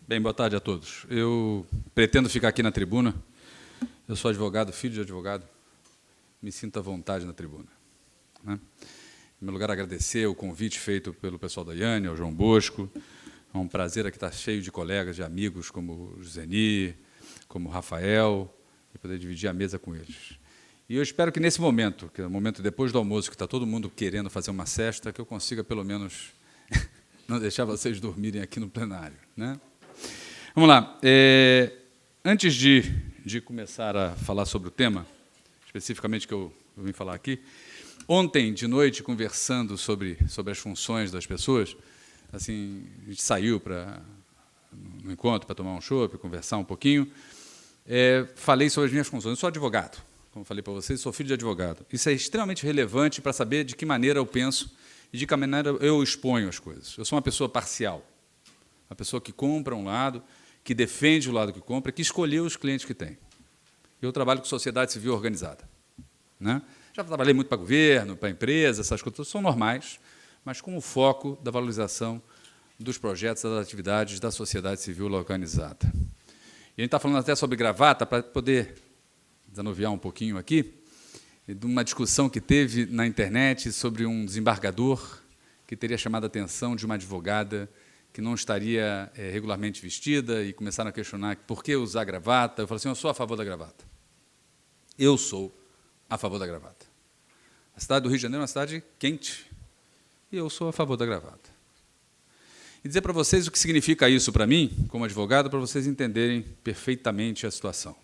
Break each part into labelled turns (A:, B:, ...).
A: Bem, boa tarde a todos. Eu pretendo ficar aqui na tribuna. Eu sou advogado, filho de advogado. Me sinto à vontade na tribuna, né? Em primeiro lugar, agradecer o convite feito pelo pessoal da IANE, ao João Bosco. É um prazer aqui estar cheio de colegas, de amigos, como o Zeni, como o Rafael, e poder dividir a mesa com eles. E eu espero que nesse momento, que é o momento depois do almoço, que está todo mundo querendo fazer uma sesta, que eu consiga, pelo menos, não deixar vocês dormirem aqui no plenário, né? Vamos lá. Antes de começar a falar sobre o tema, especificamente que eu vim falar aqui, ontem de noite, conversando sobre as funções das pessoas, assim, a gente saiu no encontro para tomar um chopp, conversar um pouquinho, falei sobre as minhas funções. Eu sou advogado, como falei para vocês, sou filho de advogado. Isso é extremamente relevante para saber de que maneira eu penso e de que maneira eu exponho as coisas. Eu sou uma pessoa parcial, uma pessoa que compra um lado, que defende o lado que compra, que escolheu os clientes que tem. Eu trabalho com sociedade civil organizada, né? Já trabalhei muito para governo, para empresa, essas coisas são normais, mas com o foco da valorização dos projetos, das atividades da sociedade civil organizada. E a gente está falando até sobre gravata, para poder desanuviar um pouquinho aqui, de uma discussão que teve na internet sobre um desembargador que teria chamado a atenção de uma advogada que não estaria regularmente vestida, e começaram a questionar por que usar gravata. Eu falei assim, eu sou a favor da gravata. Eu sou a favor da gravata. A cidade do Rio de Janeiro é uma cidade quente, e eu sou a favor da gravata. E dizer para vocês o que significa isso para mim, como advogado, para vocês entenderem perfeitamente a situação.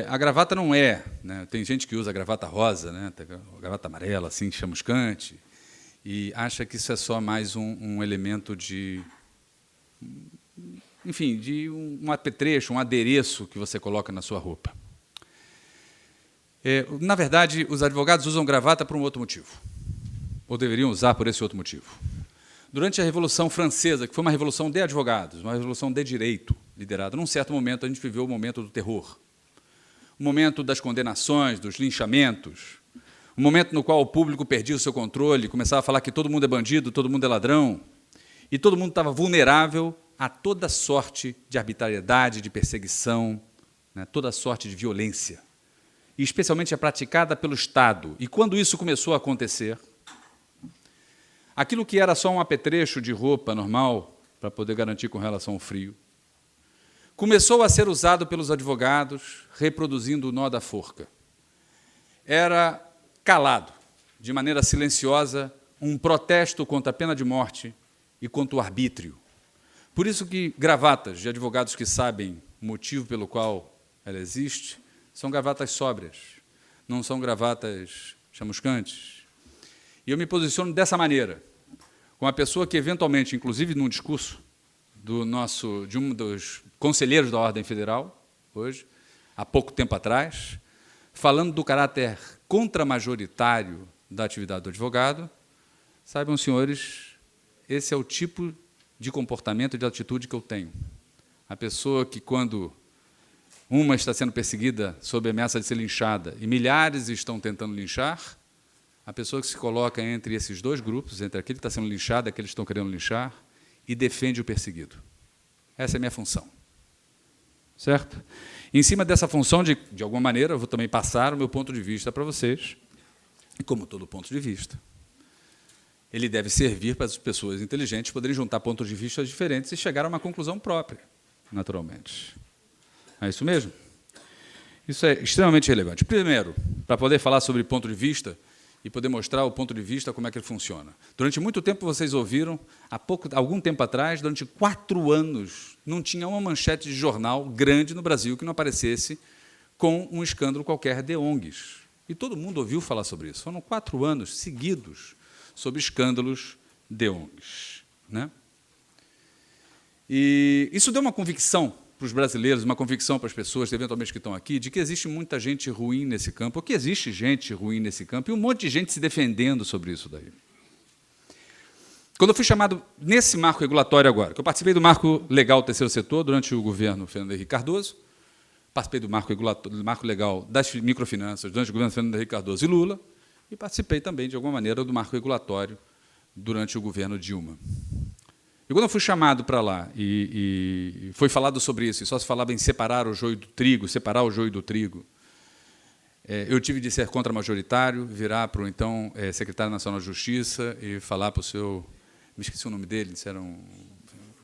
A: A gravata não né, tem gente que usa a gravata rosa, né, a gravata amarela, assim, chamuscante, e acha que isso é só mais um elemento enfim, de um apetrecho, um adereço que você coloca na sua roupa. Na verdade, os advogados usam gravata por um outro motivo, ou deveriam usar por esse outro motivo. Durante a Revolução Francesa, que foi uma revolução de advogados, uma revolução de direito, liderada, num certo momento, a gente viveu o momento do terror, o momento das condenações, dos linchamentos, o momento no qual o público perdia o seu controle, começava a falar que todo mundo é bandido, todo mundo é ladrão, e todo mundo estava vulnerável a toda sorte de arbitrariedade, de perseguição, né, toda sorte de violência, e especialmente é praticada pelo Estado. E quando isso começou a acontecer, aquilo que era só um apetrecho de roupa normal, para poder garantir com relação ao frio, começou a ser usado pelos advogados, reproduzindo o nó da forca. Era calado, de maneira silenciosa, um protesto contra a pena de morte e contra o arbítrio. Por isso que gravatas de advogados que sabem o motivo pelo qual ela existe, são gravatas sóbrias, não são gravatas chamuscantes. E eu me posiciono dessa maneira, com uma pessoa que, eventualmente, inclusive num discurso de um dos conselheiros da Ordem Federal, hoje, há pouco tempo atrás, falando do caráter contramajoritário da atividade do advogado, saibam, senhores, esse é o tipo de comportamento e de atitude que eu tenho. A pessoa que, quando uma está sendo perseguida sob ameaça de ser linchada e milhares estão tentando linchar, a pessoa que se coloca entre esses dois grupos, entre aquele que está sendo linchado e aquele que estão querendo linchar, e defende o perseguido. Essa é a minha função. Certo? Em cima dessa função, de alguma maneira, eu vou também passar o meu ponto de vista para vocês, e como todo ponto de vista, ele deve servir para as pessoas inteligentes poderem juntar pontos de vista diferentes e chegar a uma conclusão própria, naturalmente. É isso mesmo? Isso é extremamente relevante. Primeiro, para poder falar sobre ponto de vista e poder mostrar o ponto de vista, como é que ele funciona. Durante muito tempo, vocês ouviram, algum tempo atrás, durante 4 anos, não tinha uma manchete de jornal grande no Brasil que não aparecesse com um escândalo qualquer de ONGs. E todo mundo ouviu falar sobre isso. Foram 4 anos seguidos sobre escândalos de ONGs, né? E isso deu uma convicção para os brasileiros, uma convicção para as pessoas, eventualmente, que estão aqui, de que existe muita gente ruim nesse campo, ou que existe gente ruim nesse campo, e um monte de gente se defendendo sobre isso daí. Quando eu fui chamado nesse marco regulatório agora, que eu participei do marco legal do terceiro setor durante o governo Fernando Henrique Cardoso, participei do marco legal das microfinanças durante o governo Fernando Henrique Cardoso e Lula, e participei também, de alguma maneira, do marco regulatório durante o governo Dilma. E quando eu fui chamado para lá e foi falado sobre isso, e só se falava em separar o joio do trigo, separar o joio do trigo, eu tive de ser contra-majoritário, virar para o então secretário nacional de Justiça e falar para o seu... Me esqueci o nome dele, disseram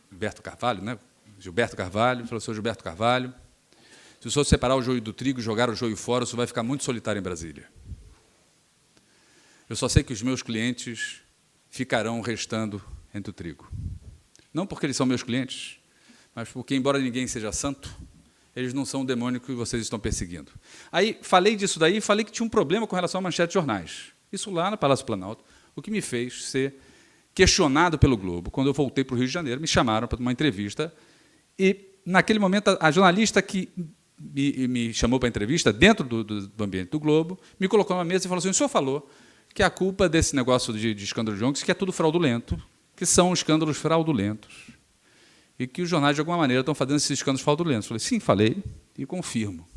A: Gilberto Carvalho, né? Gilberto Carvalho, falou, senhor Gilberto Carvalho, se o senhor separar o joio do trigo e jogar o joio fora, o senhor vai ficar muito solitário em Brasília. Eu só sei que os meus clientes ficarão restando entre o trigo. Não porque eles são meus clientes, mas porque, embora ninguém seja santo, eles não são o demônio que vocês estão perseguindo. Aí, falei disso daí, falei que tinha um problema com relação à manchete de jornais. Isso lá no Palácio Planalto, o que me fez ser questionado pelo Globo. Quando eu voltei para o Rio de Janeiro, me chamaram para uma entrevista, e, naquele momento, a jornalista que me chamou para a entrevista, dentro do ambiente do Globo, me colocou numa mesa e falou assim, o senhor falou que a culpa desse negócio de escândalo de ONGs, que é tudo fraudulento, que são escândalos fraudulentos, e que os jornais, de alguma maneira, estão fazendo esses escândalos fraudulentos. Eu falei, sim, falei, e confirmo.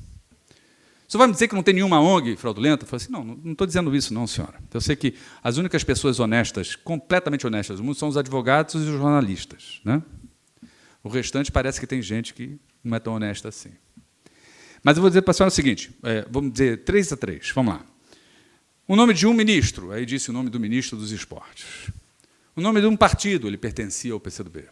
A: O senhor vai me dizer que não tem nenhuma ONG fraudulenta? Eu falei assim, não estou dizendo isso, não, senhora. Eu sei que as únicas pessoas honestas, completamente honestas do mundo, são os advogados e os jornalistas, né? O restante parece que tem gente que não é tão honesta assim. Mas eu vou dizer para a senhora o seguinte, vamos dizer 3-3, vamos lá. O nome de um ministro, aí disse o nome do ministro dos esportes. O nome de um partido, ele pertencia ao PCdoB.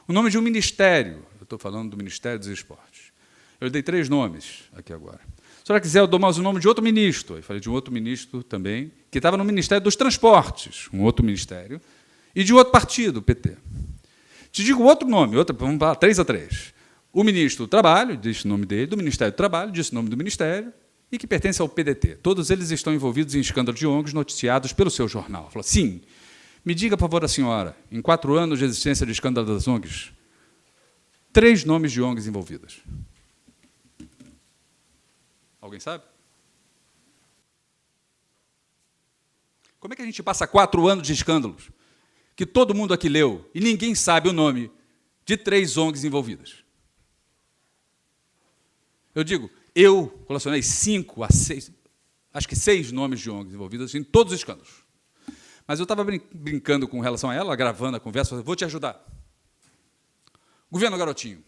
A: O nome de um ministério, eu estou falando do Ministério dos Esportes. Eu dei 3 nomes aqui agora. Se a senhora quiser, eu dou mais o nome de outro ministro. Aí falei de um outro ministro também, que estava no Ministério dos Transportes, um outro ministério, e de outro partido, o PT. Te digo outro nome, vamos lá, 3-3. O ministro do Trabalho, disse o nome dele, do Ministério do Trabalho, disse o nome do ministério, e que pertence ao PDT. Todos eles estão envolvidos em escândalos de ONGs noticiados pelo seu jornal. Falou, sim, me diga, por favor, a senhora, em 4 anos de existência de escândalo das ONGs, 3 nomes de ONGs envolvidas. Alguém sabe? Como é que a gente passa 4 anos de escândalos que todo mundo aqui leu e ninguém sabe o nome de 3 ONGs envolvidas? Eu digo, eu relacionei 5 a 6, acho que 6 nomes de ONGs envolvidas em todos os escândalos. Mas eu estava brincando com relação a ela, gravando a conversa, falei, vou te ajudar. Governo Garotinho.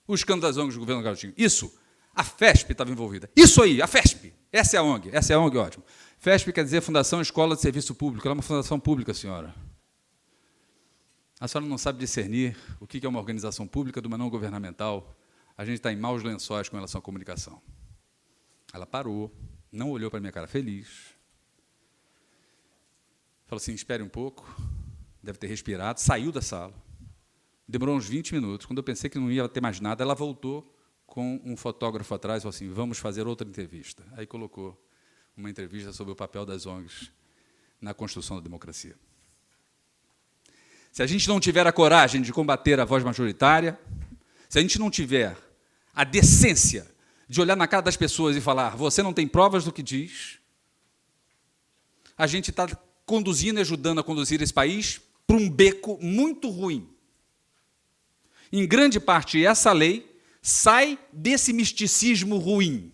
A: O escândalo das ONGs do governo Garotinho. Isso, a FESP estava envolvida. Isso aí, a FESP. Essa é a ONG, ótimo. FESP quer dizer Fundação Escola de Serviço Público. Ela é uma fundação pública, senhora. A senhora não sabe discernir o que é uma organização pública de uma não governamental. A gente está em maus lençóis com relação à comunicação. Ela parou, não olhou para a minha cara feliz, falou assim, espere um pouco, deve ter respirado, saiu da sala. Demorou uns 20 minutos. Quando eu pensei que não ia ter mais nada, ela voltou com um fotógrafo atrás e falou assim, vamos fazer outra entrevista. Aí colocou uma entrevista sobre o papel das ONGs na construção da democracia. Se a gente não tiver a coragem de combater a voz majoritária, se a gente não tiver a decência de olhar na cara das pessoas e falar, você não tem provas do que diz, a gente está conduzindo e ajudando a conduzir esse país para um beco muito ruim. Em grande parte, essa lei sai desse misticismo ruim.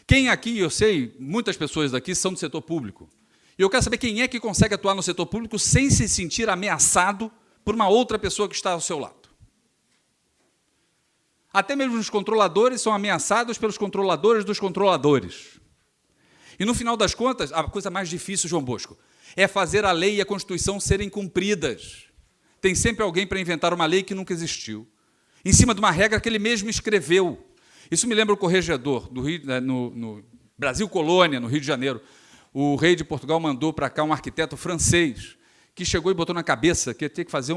A: Quem aqui, eu sei, muitas pessoas daqui são do setor público, e eu quero saber quem é que consegue atuar no setor público sem se sentir ameaçado por uma outra pessoa que está ao seu lado. Até mesmo os controladores são ameaçados pelos controladores dos controladores. E, no final das contas, a coisa mais difícil, João Bosco, é fazer a lei e a Constituição serem cumpridas. Tem sempre alguém para inventar uma lei que nunca existiu, em cima de uma regra que ele mesmo escreveu. Isso me lembra o corregedor do Rio, no Brasil Colônia, no Rio de Janeiro. O rei de Portugal mandou para cá um arquiteto francês, que chegou e botou na cabeça que ia ter que fazer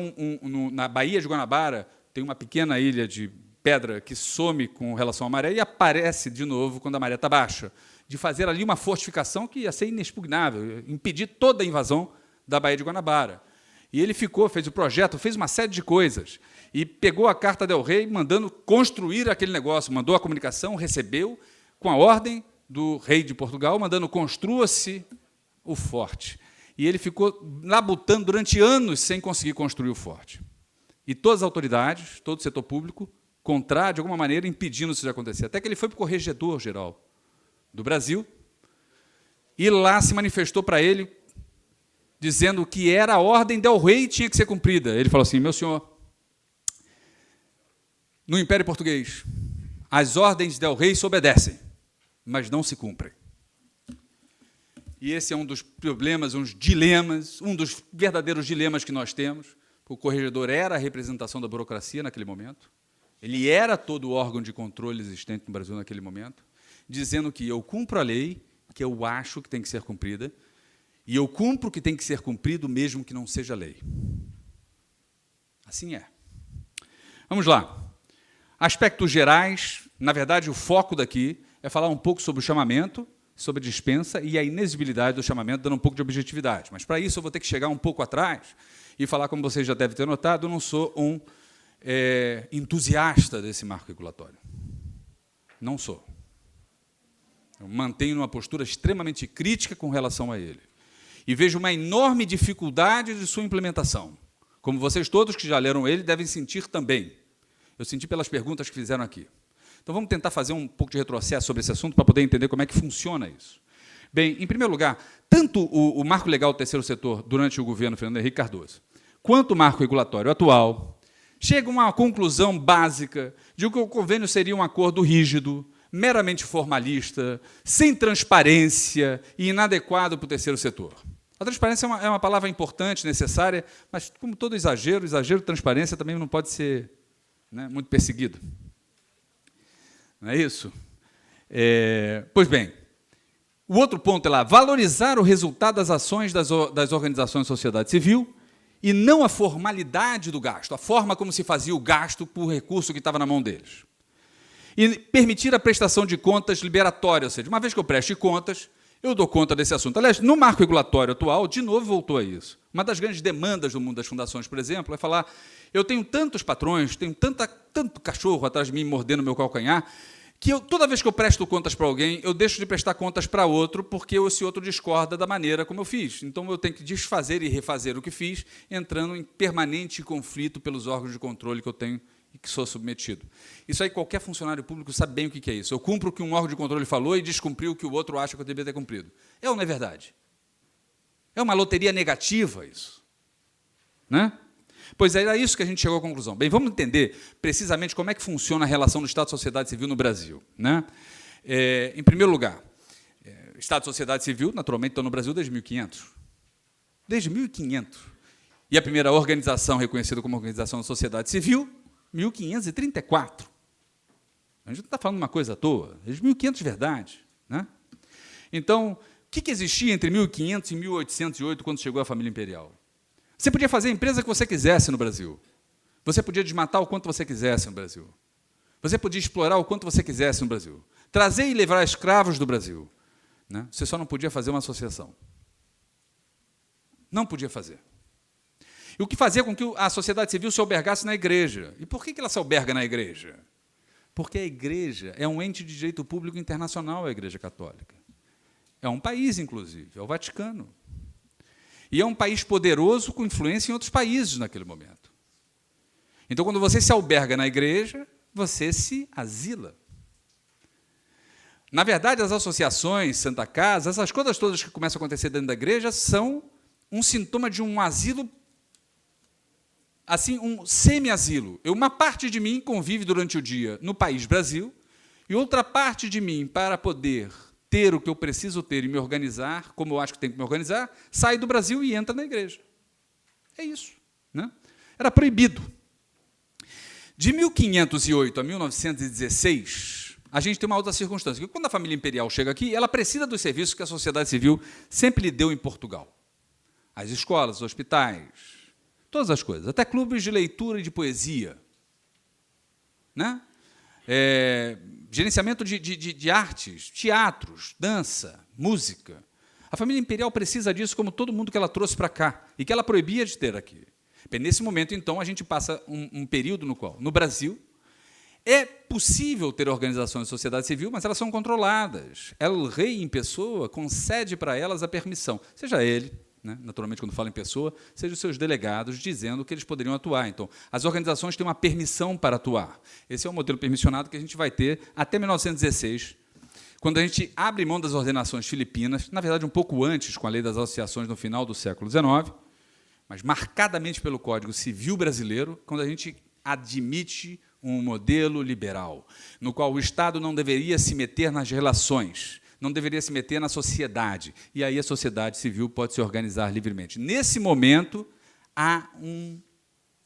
A: na Baía de Guanabara, tem uma pequena ilha de pedra que some com relação à maré e aparece de novo quando a maré está baixa, de fazer ali uma fortificação que ia ser inexpugnável, impedir toda a invasão da Baía de Guanabara. E ele fez o projeto, fez uma série de coisas, e pegou a carta del rei, mandando construir aquele negócio, mandou a comunicação, recebeu, com a ordem do rei de Portugal, mandando construa-se o forte. E ele ficou labutando durante anos sem conseguir construir o forte. E todas as autoridades, todo o setor público, de alguma maneira, impedindo isso de acontecer. Até que ele foi para o corregedor-geral do Brasil e lá se manifestou para ele, dizendo que era a ordem del rei e tinha que ser cumprida. Ele falou assim: meu senhor, no Império Português, as ordens del rei se obedecem, mas não se cumprem. E esse é um dos problemas, um dos verdadeiros dilemas que nós temos. O corregedor era a representação da burocracia naquele momento. Ele era todo o órgão de controle existente no Brasil naquele momento, dizendo que eu cumpro a lei, que eu acho que tem que ser cumprida, e eu cumpro o que tem que ser cumprido, mesmo que não seja lei. Assim é. Vamos lá. Aspectos gerais, na verdade, o foco daqui é falar um pouco sobre o chamamento, sobre a dispensa e a inexigibilidade do chamamento, dando um pouco de objetividade. Mas, para isso, eu vou ter que chegar um pouco atrás e falar, como vocês já devem ter notado, eu não sou um entusiasta desse marco regulatório. Não sou. Eu mantenho uma postura extremamente crítica com relação a ele. E vejo uma enorme dificuldade de sua implementação. Como vocês todos que já leram ele devem sentir também. Eu senti pelas perguntas que fizeram aqui. Então, vamos tentar fazer um pouco de retrocesso sobre esse assunto para poder entender como é que funciona isso. Bem, em primeiro lugar, tanto o marco legal do terceiro setor durante o governo Fernando Henrique Cardoso, quanto o marco regulatório atual, chegam a uma conclusão básica de que o convênio seria um acordo rígido, meramente formalista, sem transparência e inadequado para o terceiro setor. A transparência é uma palavra importante, necessária, mas, como todo exagero de transparência também não pode ser, né, muito perseguido. Não é isso? Pois bem, o outro ponto é lá, valorizar o resultado das ações das organizações da sociedade civil e não a formalidade do gasto, a forma como se fazia o gasto por recurso que estava na mão deles. E permitir a prestação de contas liberatória, ou seja, uma vez que eu preste contas, eu dou conta desse assunto. Aliás, no marco regulatório atual, de novo voltou a isso. Uma das grandes demandas do mundo das fundações, por exemplo, é falar: eu tenho tantos patrões, tenho tanto cachorro atrás de mim mordendo meu calcanhar, que toda vez que eu presto contas para alguém, eu deixo de prestar contas para outro, porque esse outro discorda da maneira como eu fiz. Então, eu tenho que desfazer e refazer o que fiz, entrando em permanente conflito pelos órgãos de controle que eu tenho e que sou submetido. Isso aí qualquer funcionário público sabe bem o que é isso. Eu cumpro o que um órgão de controle falou e descumpriu o que o outro acha que eu deveria ter cumprido. É ou não é verdade? É uma loteria negativa isso. Né? Pois era isso que a gente chegou à conclusão. Bem, vamos entender precisamente como é que funciona a relação do Estado e sociedade civil no Brasil. Né? Em primeiro lugar, Estado e sociedade civil, naturalmente, estão no Brasil desde 1500. Desde 1500. E a primeira organização reconhecida como organização da sociedade civil, 1534. A gente não está falando uma coisa à toa, desde 1500 de verdade. Né? Então, o que existia entre 1500 e 1808, quando chegou a família imperial? Você podia fazer a empresa que você quisesse no Brasil. Você podia desmatar o quanto você quisesse no Brasil. Você podia explorar o quanto você quisesse no Brasil. Trazer e levar escravos do Brasil. Né? Você só não podia fazer uma associação. Não podia fazer. E o que fazia com que a sociedade civil se albergasse na igreja. E por que ela se alberga na igreja? Porque a igreja é um ente de direito público internacional, a Igreja Católica. É um país, inclusive, é o Vaticano. E é um país poderoso com influência em outros países naquele momento. Então, quando você se alberga na igreja, você se asila. Na verdade, as associações, Santa Casa, essas coisas todas que começam a acontecer dentro da igreja são um sintoma de um asilo, assim, um semi-asilo. Uma parte de mim convive durante o dia no país Brasil e outra parte de mim, para poder ter o que eu preciso ter e me organizar, como eu acho que tenho que me organizar, sai do Brasil e entra na igreja. É isso. Né? Era proibido. De 1508 a 1916, a gente tem uma outra circunstância, que quando a família imperial chega aqui, ela precisa dos serviços que a sociedade civil sempre lhe deu em Portugal. As escolas, os hospitais, todas as coisas, até clubes de leitura e de poesia. Né? Gerenciamento de artes, teatros, dança, música. A família imperial precisa disso como todo mundo que ela trouxe para cá e que ela proibia de ter aqui. Bem, nesse momento, então, a gente passa um período no qual, no Brasil, é possível ter organizações de sociedade civil, mas elas são controladas. O rei, em pessoa, concede para elas a permissão, seja ele, né, naturalmente, quando fala em pessoa, seja os seus delegados dizendo que eles poderiam atuar. Então, as organizações têm uma permissão para atuar. Esse é o modelo permissionado que a gente vai ter até 1916, quando a gente abre mão das ordenações filipinas, na verdade, um pouco antes, com a Lei das Associações no final do século XIX, mas marcadamente pelo Código Civil brasileiro, quando a gente admite um modelo liberal, no qual o Estado não deveria se meter nas relações, não deveria se meter na sociedade, e aí a sociedade civil pode se organizar livremente. Nesse momento, há um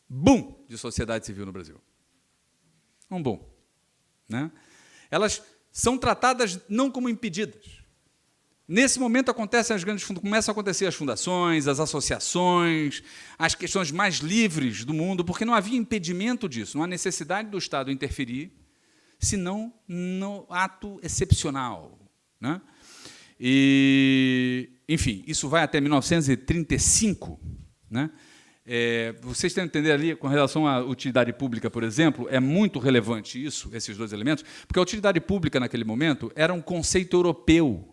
A: boom de sociedade civil no Brasil. Um boom. Né? Elas são tratadas não como impedidas. Nesse momento começam a acontecer as fundações, as associações, as questões mais livres do mundo, porque não havia impedimento disso, não há necessidade do Estado interferir, senão no ato excepcional. Né? E, enfim, isso vai até 1935. Né? Vocês têm que entender ali, com relação à utilidade pública, por exemplo, é muito relevante isso, esses dois elementos, porque a utilidade pública, naquele momento, era um conceito europeu.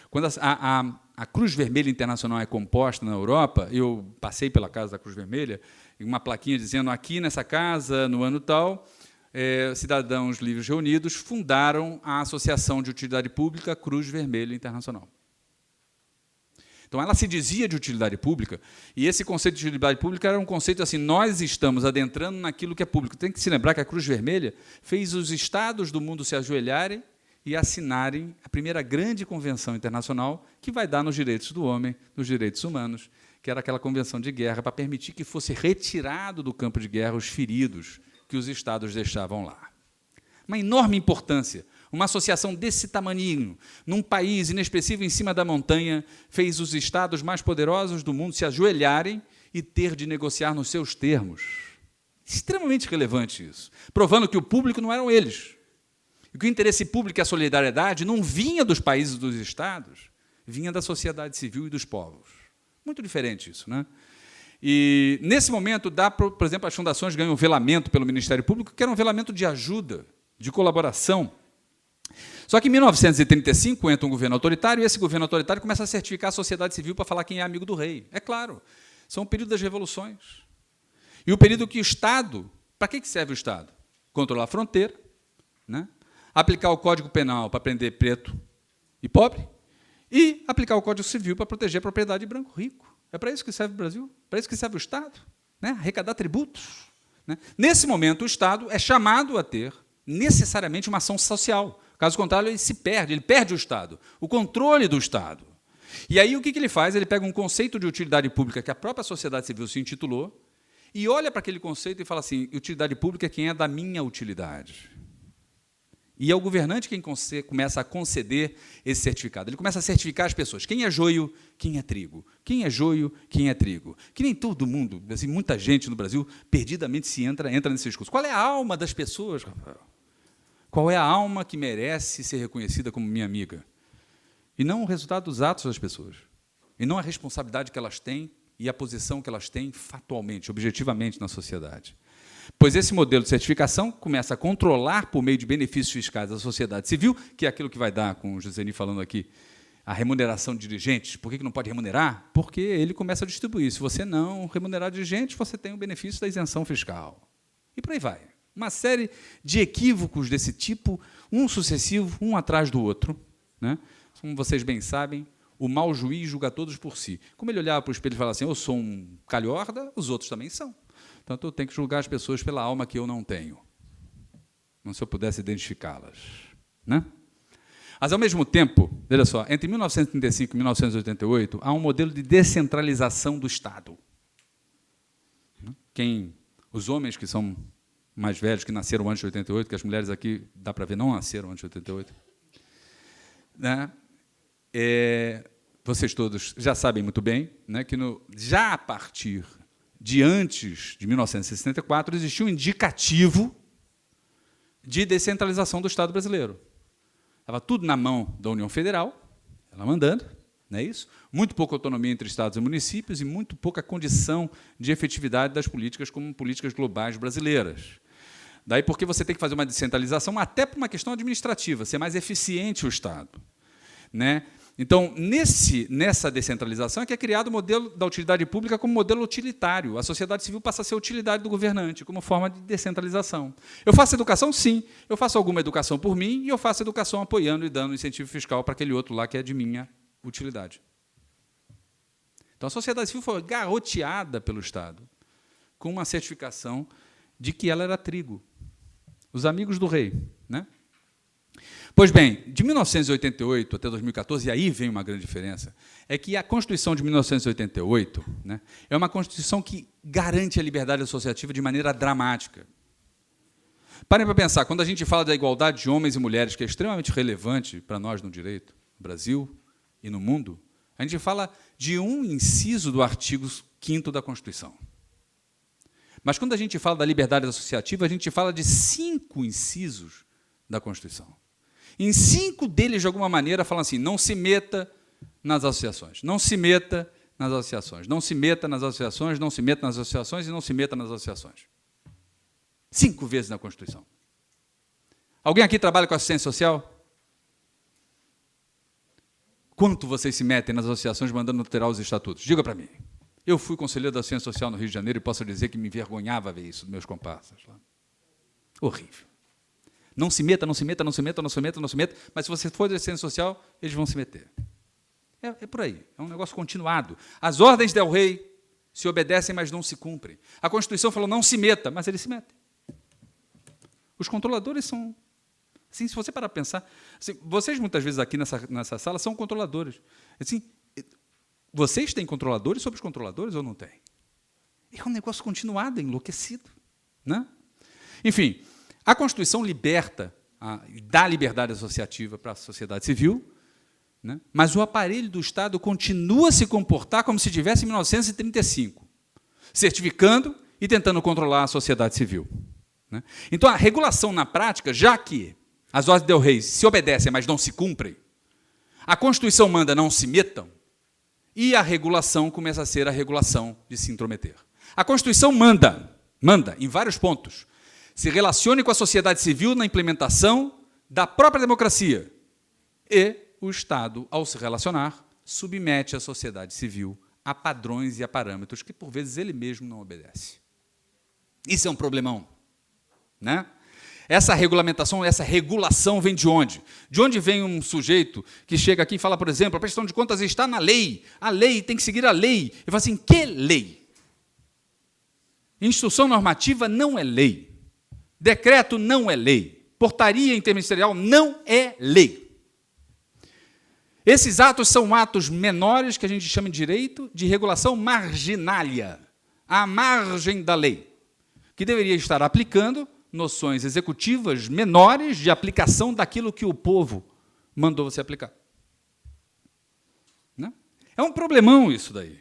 A: Quando a Cruz Vermelha Internacional é composta na Europa, eu passei pela casa da Cruz Vermelha, e uma plaquinha dizendo, aqui nessa casa, no ano tal, cidadãos livres reunidos fundaram a Associação de Utilidade Pública Cruz Vermelha Internacional. Então, ela se dizia de utilidade pública, e esse conceito de utilidade pública era um conceito assim, nós estamos adentrando naquilo que é público. Tem que se lembrar que a Cruz Vermelha fez os estados do mundo se ajoelharem e assinarem a primeira grande convenção internacional que vai dar nos direitos do homem, nos direitos humanos, que era aquela convenção de guerra, para permitir que fosse retirado do campo de guerra os feridos que os estados deixavam lá. Uma enorme importância. Uma associação desse tamanho, num país inexpressivo em cima da montanha, fez os estados mais poderosos do mundo se ajoelharem e ter de negociar nos seus termos. Extremamente relevante isso, provando que o público não eram eles. E que o interesse público e a solidariedade não vinha dos países dos estados, vinha da sociedade civil e dos povos. Muito diferente isso. Né? E, nesse momento, por exemplo, as fundações ganham um velamento pelo Ministério Público, que era um velamento de ajuda, de colaboração. Só que, em 1935, entra um governo autoritário, e esse governo autoritário começa a certificar a sociedade civil para falar quem é amigo do rei. É claro, são o período das revoluções. E o período que o Estado... Para que serve o Estado? Controlar a fronteira, né? Aplicar o Código Penal para prender preto e pobre, e aplicar o Código Civil para proteger a propriedade de branco rico. É para isso que serve o Brasil, para isso que serve o Estado, né? Arrecadar tributos. Né? Nesse momento, o Estado é chamado a ter, necessariamente, uma ação social. Caso contrário, ele se perde, ele perde o Estado, o controle do Estado. E aí, o que ele faz? Ele pega um conceito de utilidade pública que a própria sociedade civil se intitulou e olha para aquele conceito e fala assim, utilidade pública é quem é da minha utilidade. E é o governante quem começa a conceder esse certificado. Ele começa a certificar as pessoas. Quem é joio, quem é trigo. Quem é joio, quem é trigo. Que nem todo mundo, assim, muita gente no Brasil, perdidamente se entra nesse discurso. Qual é a alma das pessoas, Rafael? Qual é a alma que merece ser reconhecida como minha amiga? E não o resultado dos atos das pessoas. E não a responsabilidade que elas têm e a posição que elas têm fatualmente, objetivamente na sociedade. Pois esse modelo de certificação começa a controlar, por meio de benefícios fiscais, a sociedade civil, que é aquilo que vai dar, com o Joseni falando aqui, a remuneração de dirigentes. Por que não pode remunerar? Porque ele começa a distribuir. Se você não remunerar dirigentes, você tem o benefício da isenção fiscal. E por aí vai. Uma série de equívocos desse tipo, um sucessivo, um atrás do outro. Né? Como vocês bem sabem, o mau juiz julga todos por si. Como ele olhava para o espelho e falava assim, eu sou um calhorda, os outros também são. Portanto, eu tenho que julgar as pessoas pela alma que eu não tenho. Não se eu pudesse identificá-las. Né? Mas, ao mesmo tempo, veja só, entre 1935 e 1988, há um modelo de descentralização do Estado. Os homens que são mais velhos, que nasceram antes de 88, que as mulheres aqui, dá para ver, não nasceram antes de 88, né? Vocês todos já sabem muito bem, né, que já a partir de antes de 1964, existia um indicativo de descentralização do Estado brasileiro. Estava tudo na mão da União Federal, ela mandando, não é isso? Muito pouca autonomia entre estados e municípios e muito pouca condição de efetividade das políticas como políticas globais brasileiras. Daí porque você tem que fazer uma descentralização, até por uma questão administrativa, ser mais eficiente o Estado. Né? Então, nessa descentralização é que é criado o modelo da utilidade pública como modelo utilitário. A sociedade civil passa a ser a utilidade do governante, como forma de descentralização. Eu faço educação, sim. Eu faço alguma educação por mim e eu faço educação apoiando e dando incentivo fiscal para aquele outro lá que é de minha utilidade. Então, a sociedade civil foi garroteada pelo Estado com uma certificação de que ela era trigo. Os amigos do rei, né? Pois bem, de 1988 até 2014, e aí vem uma grande diferença, é que a Constituição de 1988, né, é uma Constituição que garante a liberdade associativa de maneira dramática. Parem para pensar, quando a gente fala da igualdade de homens e mulheres, que é extremamente relevante para nós no direito, no Brasil e no mundo, a gente fala de um inciso do artigo 5º da Constituição. Mas, quando a gente fala da liberdade associativa, a gente fala de 5 incisos da Constituição. Em 5 deles, de alguma maneira, falam assim: não se meta nas associações, não se meta nas associações, não se meta nas associações, não se meta nas associações e não se meta nas associações. 5 vezes na Constituição. Alguém aqui trabalha com assistência social? Quanto vocês se metem nas associações mandando alterar os estatutos? Diga para mim. Eu fui conselheiro da assistência social no Rio de Janeiro e posso dizer que me envergonhava ver isso dos meus comparsas lá. Horrível. Não se meta, não se meta, não se meta, não se meta, não se meta, mas se você for da assistência social, eles vão se meter. É por aí, é um negócio continuado. As ordens del rei se obedecem, mas não se cumprem. A Constituição falou: não se meta, mas eles se metem. Os controladores são... Assim, se você parar para pensar... Assim, vocês, muitas vezes, aqui nessa sala, são controladores. Assim, vocês têm controladores sobre os controladores ou não têm? É um negócio continuado, enlouquecido, né? Enfim... A Constituição liberta, dá liberdade associativa para a sociedade civil, né? Mas o aparelho do Estado continua a se comportar como se estivesse em 1935, certificando e tentando controlar a sociedade civil, né? Então, a regulação na prática, já que as ordens del rei se obedecem, mas não se cumprem, a Constituição manda não se metam, e a regulação começa a ser a regulação de se intrometer. A Constituição manda em vários pontos, se relacione com a sociedade civil na implementação da própria democracia. E o Estado, ao se relacionar, submete a sociedade civil a padrões e a parâmetros que, por vezes, ele mesmo não obedece. Isso é um problemão, né? Essa regulamentação, essa regulação vem de onde? De onde vem um sujeito que chega aqui e fala, por exemplo, a prestação de contas está na lei, a lei tem que seguir a lei. E fala assim: que lei? Instrução normativa não é lei. Decreto não é lei. Portaria interministerial não é lei. Esses atos são atos menores que a gente chama de direito de regulação marginália, à margem da lei, que deveria estar aplicando noções executivas menores de aplicação daquilo que o povo mandou você aplicar. Né? É um problemão isso daí,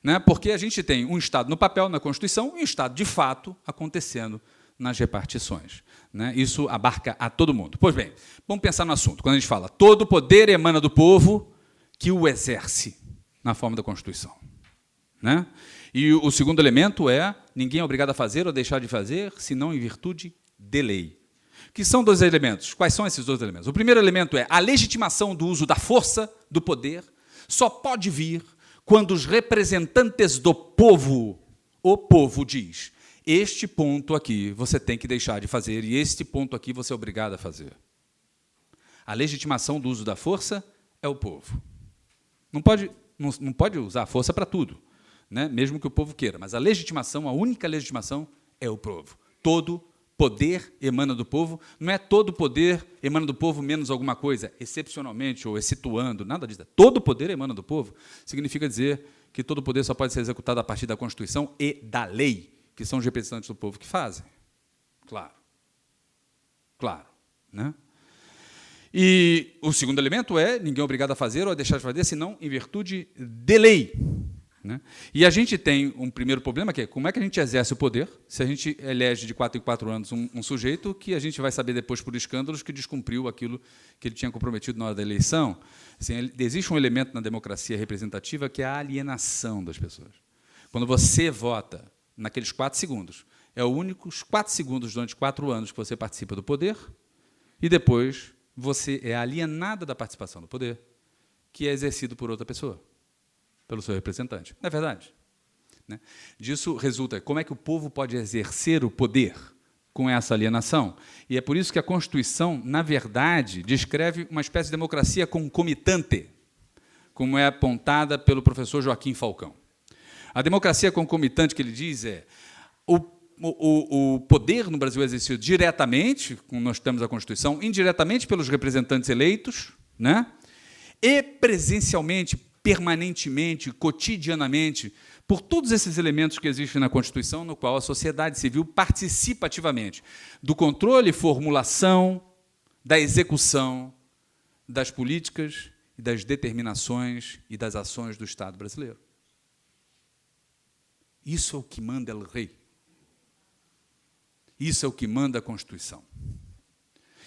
A: né? Porque a gente tem um Estado no papel, na Constituição, e um Estado de fato acontecendo nas repartições, né? Isso abarca a todo mundo. Pois bem, vamos pensar no assunto. Quando a gente fala todo poder emana do povo que o exerce na forma da Constituição, né? E o segundo elemento é: ninguém é obrigado a fazer ou deixar de fazer, senão em virtude de lei. Que são 2 elementos. Quais são esses 2 elementos? O primeiro elemento é: a legitimação do uso da força, do poder, só pode vir quando os representantes do povo, o povo diz: este ponto aqui você tem que deixar de fazer e este ponto aqui você é obrigado a fazer. A legitimação do uso da força é o povo. Não pode usar a força para tudo, né? Mesmo que o povo queira, mas a legitimação, a única legitimação, é o povo. Todo poder emana do povo, não é todo poder emana do povo menos alguma coisa, excepcionalmente ou excetuando, nada disso. Todo poder emana do povo significa dizer que todo poder só pode ser executado a partir da Constituição e da lei, que são os representantes do povo que fazem. Claro, né? E o segundo elemento é: ninguém é obrigado a fazer ou a deixar de fazer, senão em virtude de lei, né? E a gente tem um primeiro problema, que é: como é que a gente exerce o poder se a gente elege de 4 em 4 anos um sujeito que a gente vai saber depois, por escândalos, que descumpriu aquilo que ele tinha comprometido na hora da eleição? Assim, existe um elemento na democracia representativa que é a alienação das pessoas. Quando você vota naqueles 4 segundos, é os únicos 4 segundos durante 4 anos que você participa do poder, e depois você é alienada da participação do poder, que é exercido por outra pessoa, pelo seu representante. Não é verdade? Né? Disso resulta, como é que o povo pode exercer o poder com essa alienação? E é por isso que a Constituição, na verdade, descreve uma espécie de democracia concomitante, como é apontada pelo professor Joaquim Falcão. A democracia concomitante que ele diz é o poder no Brasil é exercido diretamente, como nós temos a Constituição, indiretamente pelos representantes eleitos, né? E presencialmente, permanentemente, cotidianamente, por todos esses elementos que existem na Constituição, no qual a sociedade civil participa ativamente do controle e formulação, da execução das políticas e das determinações e das ações do Estado brasileiro. Isso é o que manda o rei. Isso é o que manda a Constituição.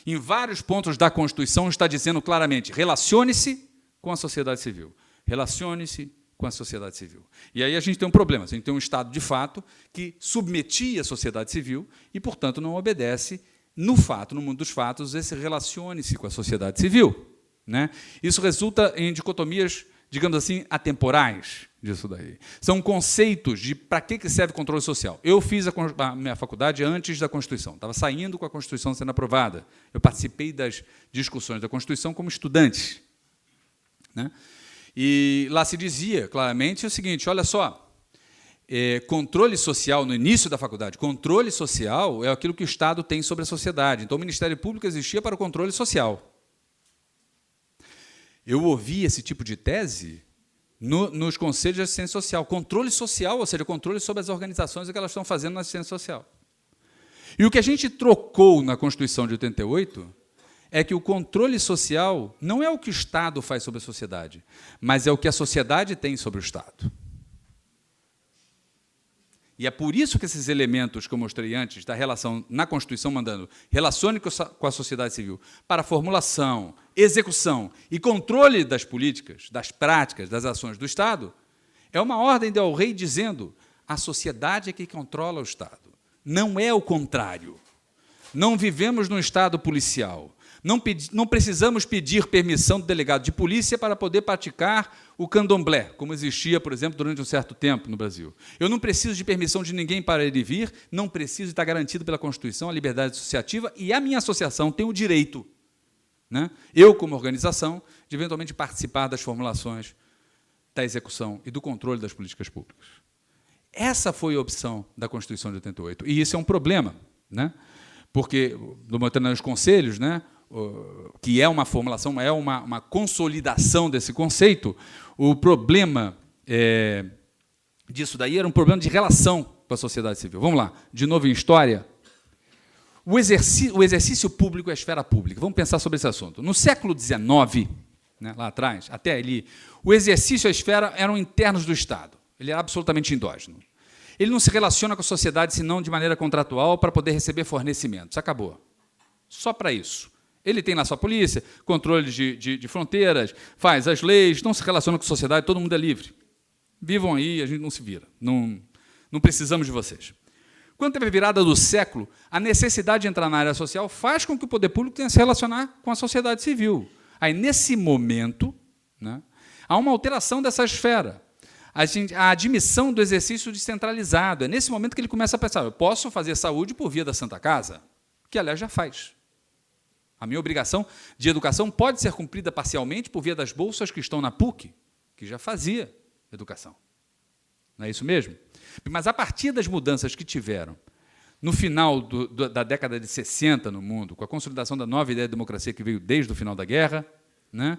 A: Em vários pontos da Constituição está dizendo claramente, relacione-se com a sociedade civil. Relacione-se com a sociedade civil. E aí a gente tem um problema. A gente tem um Estado, de fato, que submetia a sociedade civil e, portanto, não obedece, no fato, no mundo dos fatos, esse relacione-se com a sociedade civil. Né? Isso resulta em dicotomias, digamos assim, atemporais disso daí. São conceitos de para que serve o controle social. Eu fiz a minha faculdade antes da Constituição, estava saindo com a Constituição sendo aprovada. Eu participei das discussões da Constituição como estudante. Né? E lá se dizia claramente o seguinte, olha só, controle social, no início da faculdade, controle social é aquilo que o Estado tem sobre a sociedade. Então, o Ministério Público existia para o controle social. Eu ouvi esse tipo de tese nos conselhos de assistência social. Controle social, ou seja, controle sobre as organizações que elas estão fazendo na assistência social. E o que a gente trocou na Constituição de 88 é que o controle social não é o que o Estado faz sobre a sociedade, mas é o que a sociedade tem sobre o Estado. E é por isso que esses elementos que eu mostrei antes, da relação na Constituição, mandando relacione com a sociedade civil para formulação, execução e controle das políticas, das práticas, das ações do Estado, é uma ordem ao rei dizendo a sociedade é que controla o Estado. Não é o contrário. Não vivemos num Estado policial. Não precisamos pedir permissão do delegado de polícia para poder praticar o candomblé, como existia, por exemplo, durante um certo tempo no Brasil. Eu não preciso de permissão de ninguém para ele vir, não preciso estar garantido pela Constituição a liberdade associativa e a minha associação tem o direito, né? Eu, como organização, de eventualmente participar das formulações, da execução e do controle das políticas públicas. Essa foi a opção da Constituição de 88. E isso é um problema, né? Porque, nos conselhos, né, que é uma formulação, é uma consolidação desse conceito, o problema disso daí era um problema de relação com a sociedade civil. Vamos lá, de novo em história. O exercício público é a esfera pública. Vamos pensar sobre esse assunto. No século XIX, né, lá atrás, até ali, o exercício e a esfera eram internos do Estado. Ele era absolutamente endógeno. Ele não se relaciona com a sociedade, senão de maneira contratual, para poder receber fornecimentos. Acabou. Só para isso. Ele tem lá sua polícia, controle de fronteiras, faz as leis, não se relaciona com a sociedade, todo mundo é livre. Vivam aí, a gente não se vira. Não precisamos de vocês. Quando teve a virada do século, a necessidade de entrar na área social faz com que o poder público tenha que se relacionar com a sociedade civil. Aí, nesse momento, né, há uma alteração dessa esfera. A admissão do exercício descentralizado. É nesse momento que ele começa a pensar, eu posso fazer saúde por via da Santa Casa, que, aliás, já faz. A minha obrigação de educação pode ser cumprida parcialmente por via das bolsas que estão na PUC, que já fazia educação. Não é isso mesmo? Mas, a partir das mudanças que tiveram no final da década de 60 no mundo, com a consolidação da nova ideia de democracia que veio desde o final da guerra, né,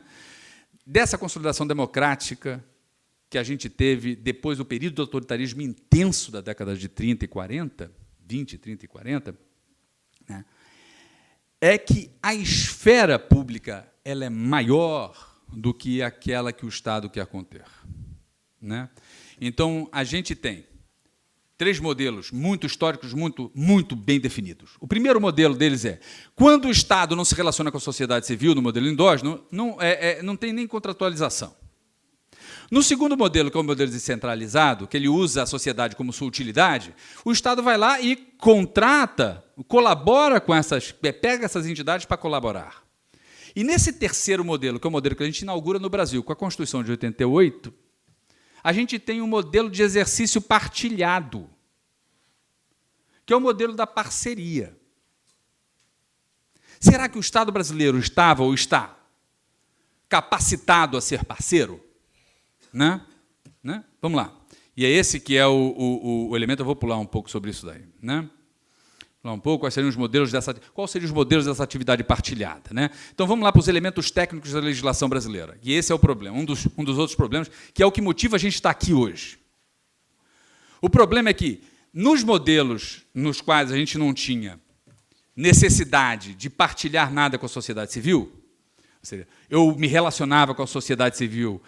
A: dessa consolidação democrática que a gente teve depois do período do autoritarismo intenso da década de 30 e 40, 20, 30 e 40, né, é que a esfera pública ela é maior do que aquela que o Estado quer conter. Né? Então, a gente tem 3 modelos muito históricos, muito bem definidos. O primeiro modelo deles é, quando o Estado não se relaciona com a sociedade civil, no modelo endógeno, não tem nem contratualização. No segundo modelo, que é o modelo descentralizado, que ele usa a sociedade como sua utilidade, o Estado vai lá e contrata, colabora com pega essas entidades para colaborar. E nesse terceiro modelo, que é o modelo que a gente inaugura no Brasil, com a Constituição de 88, a gente tem um modelo de exercício partilhado, que é o modelo da parceria. Será que o Estado brasileiro estava ou está capacitado a ser parceiro? Né? Vamos lá. E é esse que é o elemento, eu vou pular um pouco sobre isso daí. Né? Pular um pouco, qual seriam os modelos dessa atividade partilhada? Né? Então, vamos lá para os elementos técnicos da legislação brasileira. E esse é o problema, um dos outros problemas, que é o que motiva a gente estar aqui hoje. O problema é que, nos modelos nos quais a gente não tinha necessidade de partilhar nada com a sociedade civil, ou seja, eu me relacionava com a sociedade civil,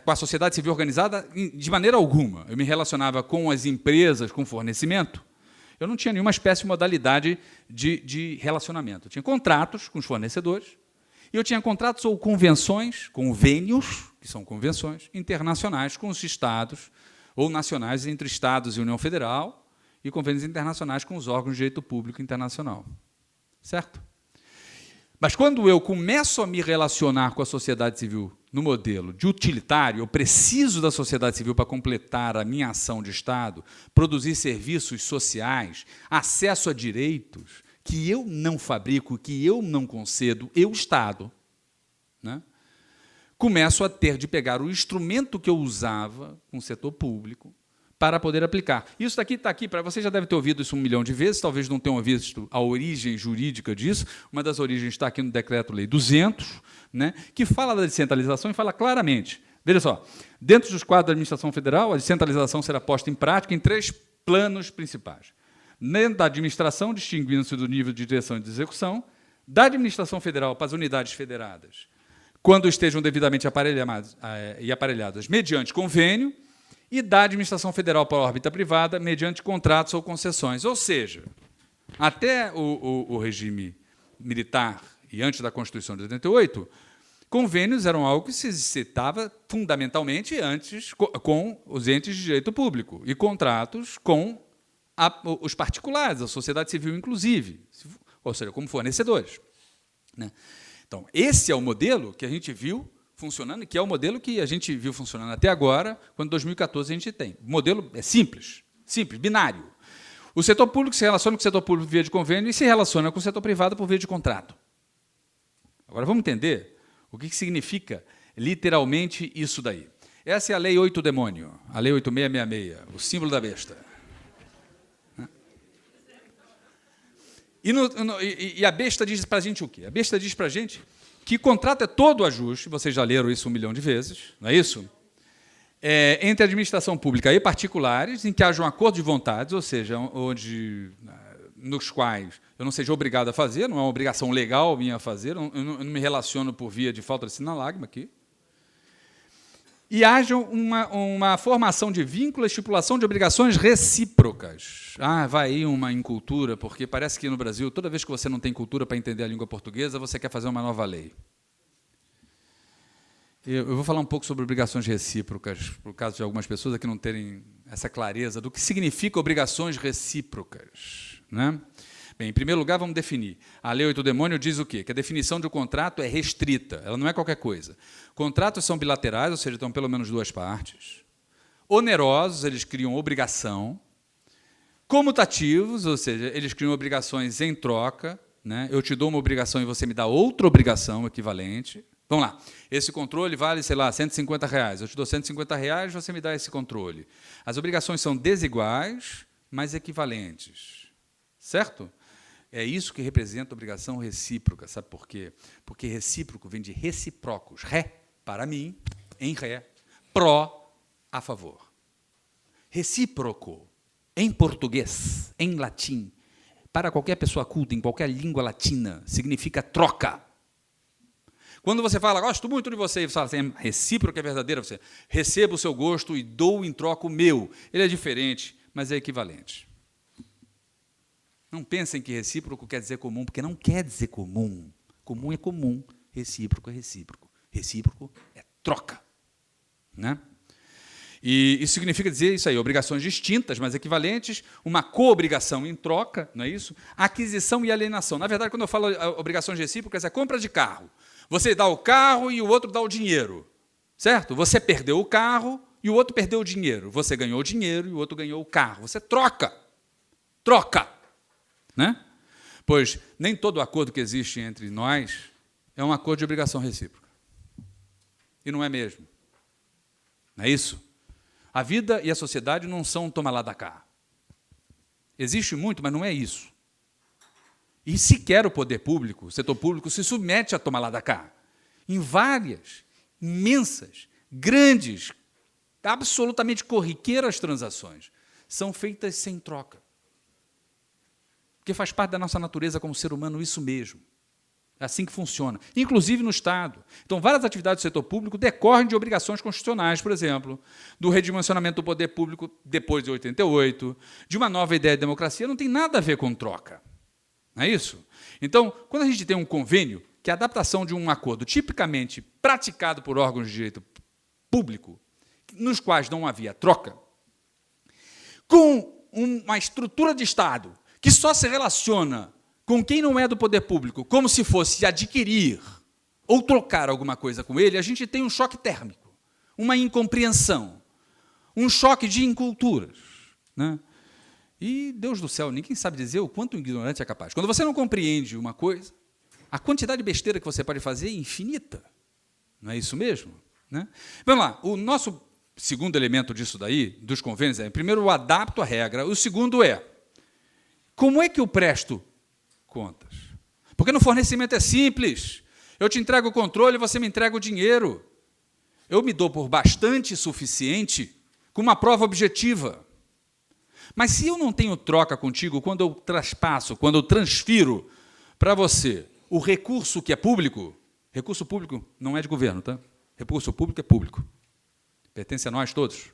A: com a sociedade civil organizada de maneira alguma. Eu me relacionava com as empresas, com fornecimento. Eu não tinha nenhuma espécie de modalidade de relacionamento. Eu tinha contratos com os fornecedores, e eu tinha contratos ou convenções, convênios, que são convenções, internacionais com os estados, ou nacionais entre estados e União Federal, e convênios internacionais com os órgãos de direito público internacional. Certo? Mas, quando eu começo a me relacionar com a sociedade civil no modelo de utilitário, eu preciso da sociedade civil para completar a minha ação de Estado, produzir serviços sociais, acesso a direitos que eu não fabrico, que eu não concedo, eu, Estado, né? Começo a ter de pegar o instrumento que eu usava com o setor público para poder aplicar. Isso daqui está aqui, você já deve ter ouvido isso 1 milhão de vezes, talvez não tenham visto a origem jurídica disso. Uma das origens está aqui no Decreto-Lei 200, né, que fala da descentralização e fala claramente. Veja só, dentro dos quadros da administração federal, a descentralização será posta em prática em 3 planos principais. Dentro da administração, distinguindo-se do nível de direção e de execução, da administração federal para as unidades federadas, quando estejam devidamente aparelhadas mediante convênio, e da administração federal para a órbita privada, mediante contratos ou concessões. Ou seja, até o regime militar e antes da Constituição de 88, convênios eram algo que se exercitava fundamentalmente antes com os entes de direito público e contratos com os particulares, a sociedade civil, inclusive, ou seja, como fornecedores. Né? Então, esse é o modelo que a gente viu funcionando, que é o modelo que a gente viu funcionando até agora, quando em 2014 a gente tem. O modelo é simples, binário. O setor público se relaciona com o setor público por via de convênio e se relaciona com o setor privado por via de contrato. Agora, vamos entender o que significa literalmente isso daí. Essa é a Lei 8 Demônio, a Lei 8666, o símbolo da besta. E a besta diz para a gente o quê? A besta diz para a gente que contrato é todo ajuste, vocês já leram isso 1 milhão de vezes, não é isso? Entre a administração pública e particulares, em que haja um acordo de vontades, ou seja, nos quais eu não seja obrigado a fazer, não é uma obrigação legal minha a fazer, eu não me relaciono por via de falta de sinalagma aqui, e haja uma formação de vínculo, estipulação de obrigações recíprocas. Vai aí uma incultura, porque parece que no Brasil, toda vez que você não tem cultura para entender a língua portuguesa, você quer fazer uma nova lei. Eu vou falar um pouco sobre obrigações recíprocas, por caso de algumas pessoas aqui não terem essa clareza do que significa obrigações recíprocas. Né? Bem, em primeiro lugar, vamos definir. A Lei 8 Demônio diz o quê? Que a definição de um contrato é restrita, ela não é qualquer coisa. Contratos são bilaterais, ou seja, estão pelo menos 2 partes. Onerosos, eles criam obrigação. Comutativos, ou seja, eles criam obrigações em troca. Né? Eu te dou uma obrigação e você me dá outra obrigação equivalente. Vamos lá. Esse controle vale, sei lá, R$150. Eu te dou R$150, você me dá esse controle. As obrigações são desiguais, mas equivalentes. Certo? É isso que representa a obrigação recíproca. Sabe por quê? Porque recíproco vem de recíprocos. Ré, para mim, em ré. Pró, a favor. Recíproco, em português, em latim, para qualquer pessoa culta, em qualquer língua latina, significa troca. Quando você fala, gosto muito de você, e você fala assim, recíproco é verdadeira, você receba o seu gosto e dou em troca o meu. Ele é diferente, mas é equivalente. Não pensem que recíproco quer dizer comum, porque não quer dizer comum. Comum é comum, recíproco é recíproco. Recíproco é troca. Né? E isso significa dizer isso aí, obrigações distintas, mas equivalentes, uma co-obrigação em troca, não é isso? Aquisição e alienação. Na verdade, quando eu falo obrigações recíprocas, é compra de carro. Você dá o carro e o outro dá o dinheiro, certo? Você perdeu o carro e o outro perdeu o dinheiro. Você ganhou o dinheiro e o outro ganhou o carro. Você troca. Troca. Né? Pois nem todo acordo que existe entre nós é um acordo de obrigação recíproca. E não é mesmo. Não é isso? A vida e a sociedade não são toma lá da cá. Existe muito, mas não é isso. E sequer o poder público, o setor público, se submete a toma lá da cá. Em várias, imensas, grandes, absolutamente corriqueiras transações, são feitas sem troca. Porque faz parte da nossa natureza como ser humano isso mesmo. É assim que funciona, inclusive no Estado. Então, várias atividades do setor público decorrem de obrigações constitucionais, por exemplo, do redimensionamento do poder público depois de 88, de uma nova ideia de democracia, não tem nada a ver com troca. Não é isso? Então, quando a gente tem um convênio, que é a adaptação de um acordo tipicamente praticado por órgãos de direito público, nos quais não havia troca, com uma estrutura de Estado que só se relaciona com quem não é do poder público, como se fosse adquirir ou trocar alguma coisa com ele, a gente tem um choque térmico, uma incompreensão, um choque de inculturas. Né? E, Deus do céu, ninguém sabe dizer o quanto o ignorante é capaz. Quando você não compreende uma coisa, a quantidade de besteira que você pode fazer é infinita. Não é isso mesmo? Né? Vamos lá, o nosso segundo elemento disso daí, dos convênios, é, primeiro, eu adapto a regra. O segundo é, como é que eu presto contas? Porque no fornecimento é simples. Eu te entrego o controle e você me entrega o dinheiro. Eu me dou por bastante suficiente com uma prova objetiva. Mas se eu não tenho troca contigo, quando eu traspasso, quando eu transfiro para você o recurso que é público, recurso público não é de governo, tá? Recurso público é público. Pertence a nós todos.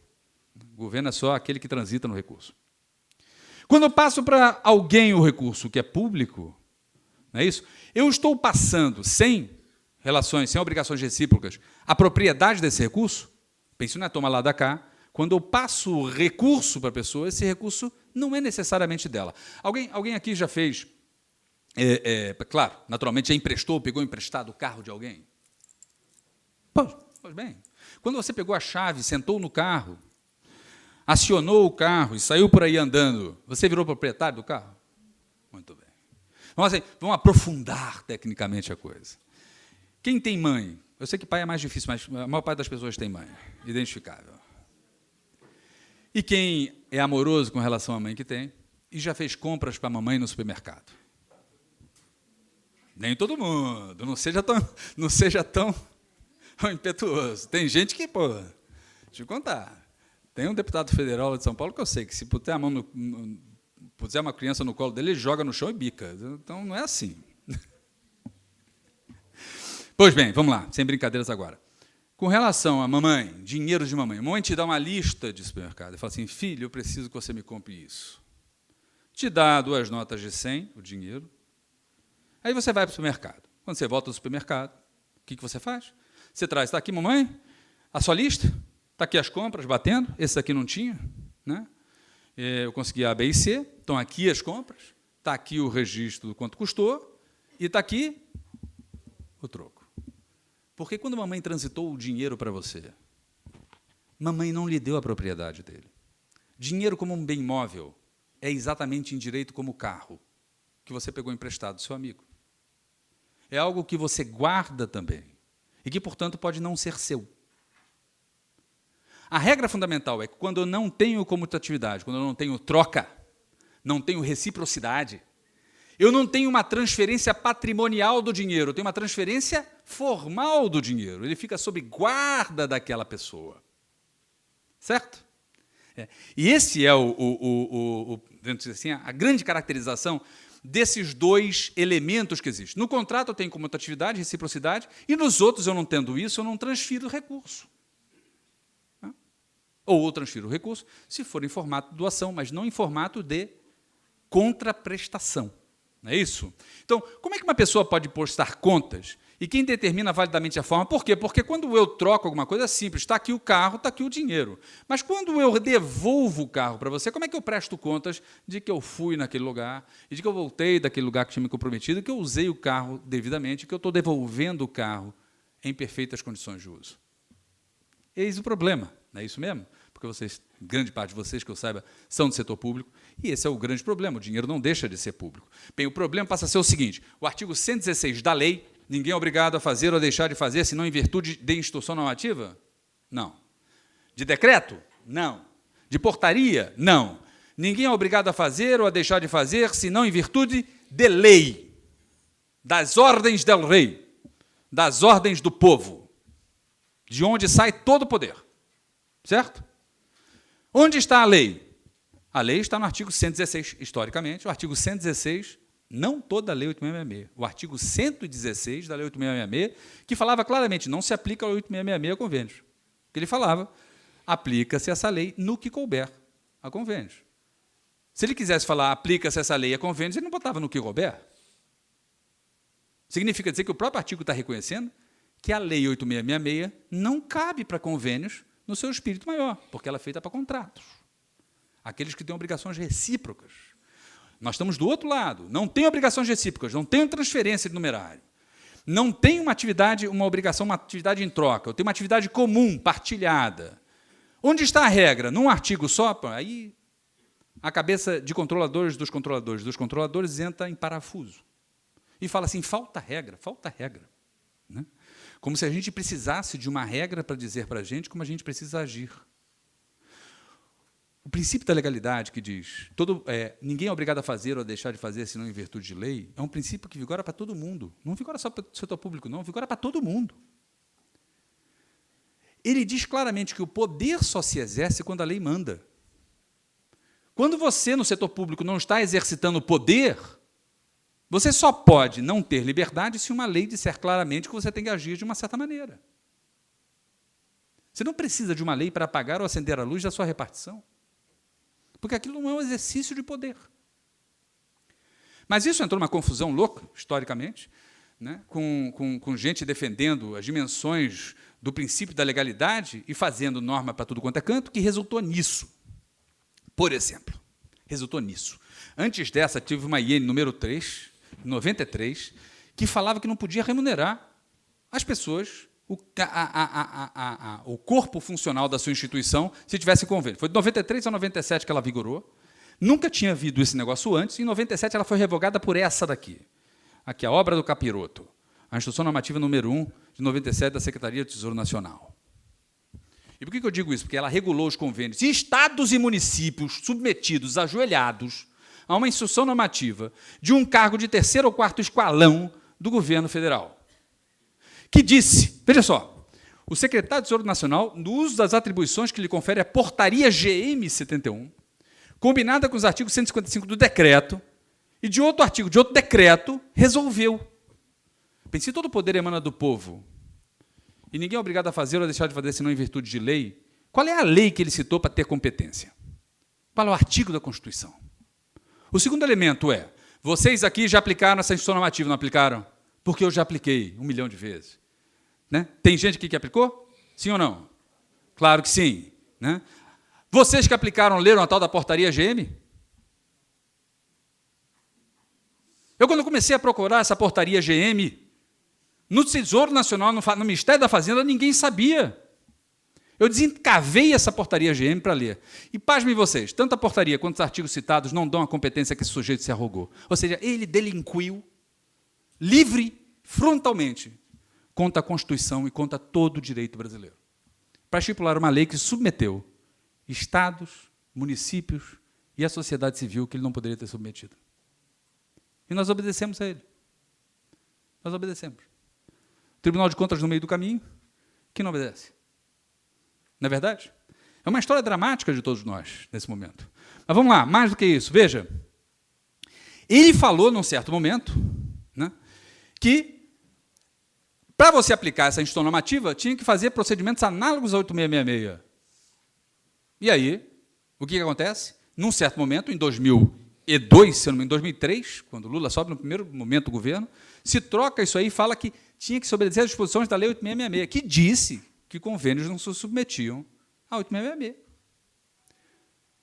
A: O governo é só aquele que transita no recurso. Quando eu passo para alguém o recurso que é público, não é isso? Eu estou passando, sem relações, sem obrigações recíprocas, a propriedade desse recurso. Pense, não é toma lá da cá. Quando eu passo o recurso para a pessoa, esse recurso não é necessariamente dela. Alguém aqui já fez, claro, naturalmente, já emprestou, pegou emprestado o carro de alguém? Pois bem. Quando você pegou a chave, sentou no carro, acionou o carro e saiu por aí andando, você virou proprietário do carro? Muito bem. Vamos aprofundar tecnicamente a coisa. Quem tem mãe? Eu sei que pai é mais difícil, mas a maior parte das pessoas tem mãe, identificável. E quem é amoroso com relação à mãe que tem, e já fez compras para a mamãe no supermercado? Nem todo mundo, não seja tão impetuoso. Tem gente que, deixa eu contar, tem um deputado federal de São Paulo que eu sei que se puser a mão puser uma criança no colo dele, ele joga no chão e bica. Então, não é assim. Pois bem, vamos lá, sem brincadeiras agora. Com relação a mamãe, dinheiro de mamãe, a mamãe te dá uma lista de supermercado e fala assim, filho, eu preciso que você me compre isso. Te dá 2 notas de 100, o dinheiro. Aí você vai para o supermercado. Quando você volta do supermercado, o que você faz? Você traz, está aqui, mamãe, a sua lista, está aqui as compras, batendo, esse aqui não tinha, né? Eu consegui A, B e C, estão aqui as compras, está aqui o registro do quanto custou, e está aqui o troco. Porque quando a mamãe transitou o dinheiro para você, mamãe não lhe deu a propriedade dele. Dinheiro como um bem móvel é exatamente em direito como o carro que você pegou emprestado do seu amigo. É algo que você guarda também, e que, portanto, pode não ser seu. A regra fundamental é que, quando eu não tenho comutatividade, quando eu não tenho troca, não tenho reciprocidade, eu não tenho uma transferência patrimonial do dinheiro, eu tenho uma transferência formal do dinheiro. Ele fica sob guarda daquela pessoa. Certo? E esse é vamos dizer assim, a grande caracterização desses 2 elementos que existem. No contrato eu tenho comutatividade, reciprocidade, e nos outros, eu não tendo isso, eu não transfiro recurso. Ou eu transfiro o recurso, se for em formato de doação, mas não em formato de contraprestação. Não é isso? Então, como é que uma pessoa pode prestar contas E quem determina validamente a forma? Por quê? Porque quando eu troco alguma coisa, é simples. Está aqui o carro, está aqui o dinheiro. Mas quando eu devolvo o carro para você, como é que eu presto contas de que eu fui naquele lugar, e de que eu voltei daquele lugar que tinha me comprometido, que eu usei o carro devidamente, que eu estou devolvendo o carro em perfeitas condições de uso? Eis o problema, não é isso mesmo? Porque vocês, grande parte de vocês, que eu saiba, são do setor público, e esse é o grande problema, o dinheiro não deixa de ser público. Bem, o problema passa a ser o seguinte, o artigo 116 da lei, ninguém é obrigado a fazer ou a deixar de fazer, senão em virtude de instrução normativa? Não. De decreto? Não. De portaria? Não. Ninguém é obrigado a fazer ou a deixar de fazer, senão em virtude de lei, das ordens del rei, das ordens do povo, de onde sai todo o poder. Certo? Onde está a lei? A lei está no artigo 116, historicamente, o artigo 116, não toda a lei 8666, o artigo 116 da lei 8666, que falava claramente, não se aplica a 8666 a convênios. O que ele falava, aplica-se essa lei no que couber a convênios. Se ele quisesse falar, aplica-se essa lei a convênios, ele não botava no que couber. Significa dizer que o próprio artigo está reconhecendo que a lei 8666 não cabe para convênios no seu espírito maior, porque ela é feita para contratos. Aqueles que têm obrigações recíprocas. Nós estamos do outro lado, não tem obrigações recíprocas, não tem transferência de numerário, não tem uma atividade, uma obrigação, uma atividade em troca, eu tenho uma atividade comum, partilhada. Onde está a regra? Num artigo só, aí a cabeça de controladores dos controladores entra em parafuso. E fala assim, falta regra, né? Como se a gente precisasse de uma regra para dizer para a gente como a gente precisa agir. O princípio da legalidade que diz ninguém é obrigado a fazer ou a deixar de fazer, senão em virtude de lei, é um princípio que vigora para todo mundo. Não vigora só para o setor público, não, vigora para todo mundo. Ele diz claramente que o poder só se exerce quando a lei manda. Quando você, no setor público, não está exercitando o poder, você só pode não ter liberdade se uma lei disser claramente que você tem que agir de uma certa maneira. Você não precisa de uma lei para apagar ou acender a luz da sua repartição, porque aquilo não é um exercício de poder. Mas isso entrou numa confusão louca, historicamente, né, com gente defendendo as dimensões do princípio da legalidade e fazendo norma para tudo quanto é canto, que resultou nisso. Por exemplo, resultou nisso. Antes dessa, tive uma IN número 3, 93, que falava que não podia remunerar as pessoas, o corpo funcional da sua instituição, se tivesse convênio. Foi de 93 a 97 que ela vigorou. Nunca tinha havido esse negócio antes. Em 97, ela foi revogada por essa daqui. Aqui, a obra do capiroto. A Instrução Normativa número 1, de 97, da Secretaria do Tesouro Nacional. E por que eu digo isso? Porque ela regulou os convênios. E estados e municípios submetidos, ajoelhados, a uma instrução normativa de um cargo de terceiro ou quarto esqualão do governo federal, que disse, veja só, o secretário do Tesouro Nacional, no uso das atribuições que lhe confere a portaria GM 71, combinada com os artigos 155 do decreto, e de outro artigo, de outro decreto, resolveu. Pense, todo o poder emana do povo, e ninguém é obrigado a fazer ou a deixar de fazer, senão em virtude de lei. Qual é a lei que ele citou para ter competência? Qual é o artigo da Constituição? O segundo elemento é, vocês aqui já aplicaram essa instrução normativa, não aplicaram? Porque eu já apliquei 1 milhão de vezes. Né? Tem gente aqui que aplicou? Sim ou não? Claro que sim. Né? Vocês que aplicaram, leram a tal da portaria GM? Eu, quando comecei a procurar essa portaria GM, no Tesouro Nacional, no Ministério da Fazenda, ninguém sabia. Eu desencavei essa portaria GM para ler. E, pasmem vocês, tanto a portaria quanto os artigos citados não dão a competência que esse sujeito se arrogou. Ou seja, ele delinquiu, livre, frontalmente, contra a Constituição e contra todo o direito brasileiro, para estipular uma lei que submeteu estados, municípios e a sociedade civil que ele não poderia ter submetido. E nós obedecemos a ele. Nós obedecemos. O Tribunal de Contas no meio do caminho, que não obedece. Não é verdade? É uma história dramática de todos nós, nesse momento. Mas vamos lá, mais do que isso. Veja, ele falou, num certo momento, né, que, para você aplicar essa instrução normativa, tinha que fazer procedimentos análogos a 8666. E aí, o que acontece? Num certo momento, em 2000 E2, se não me engano, em 2003, quando o Lula sobe no primeiro momento do governo, se troca isso aí e fala que tinha que se obedecer às disposições da Lei 8666, que disse que convênios não se submetiam à 8666.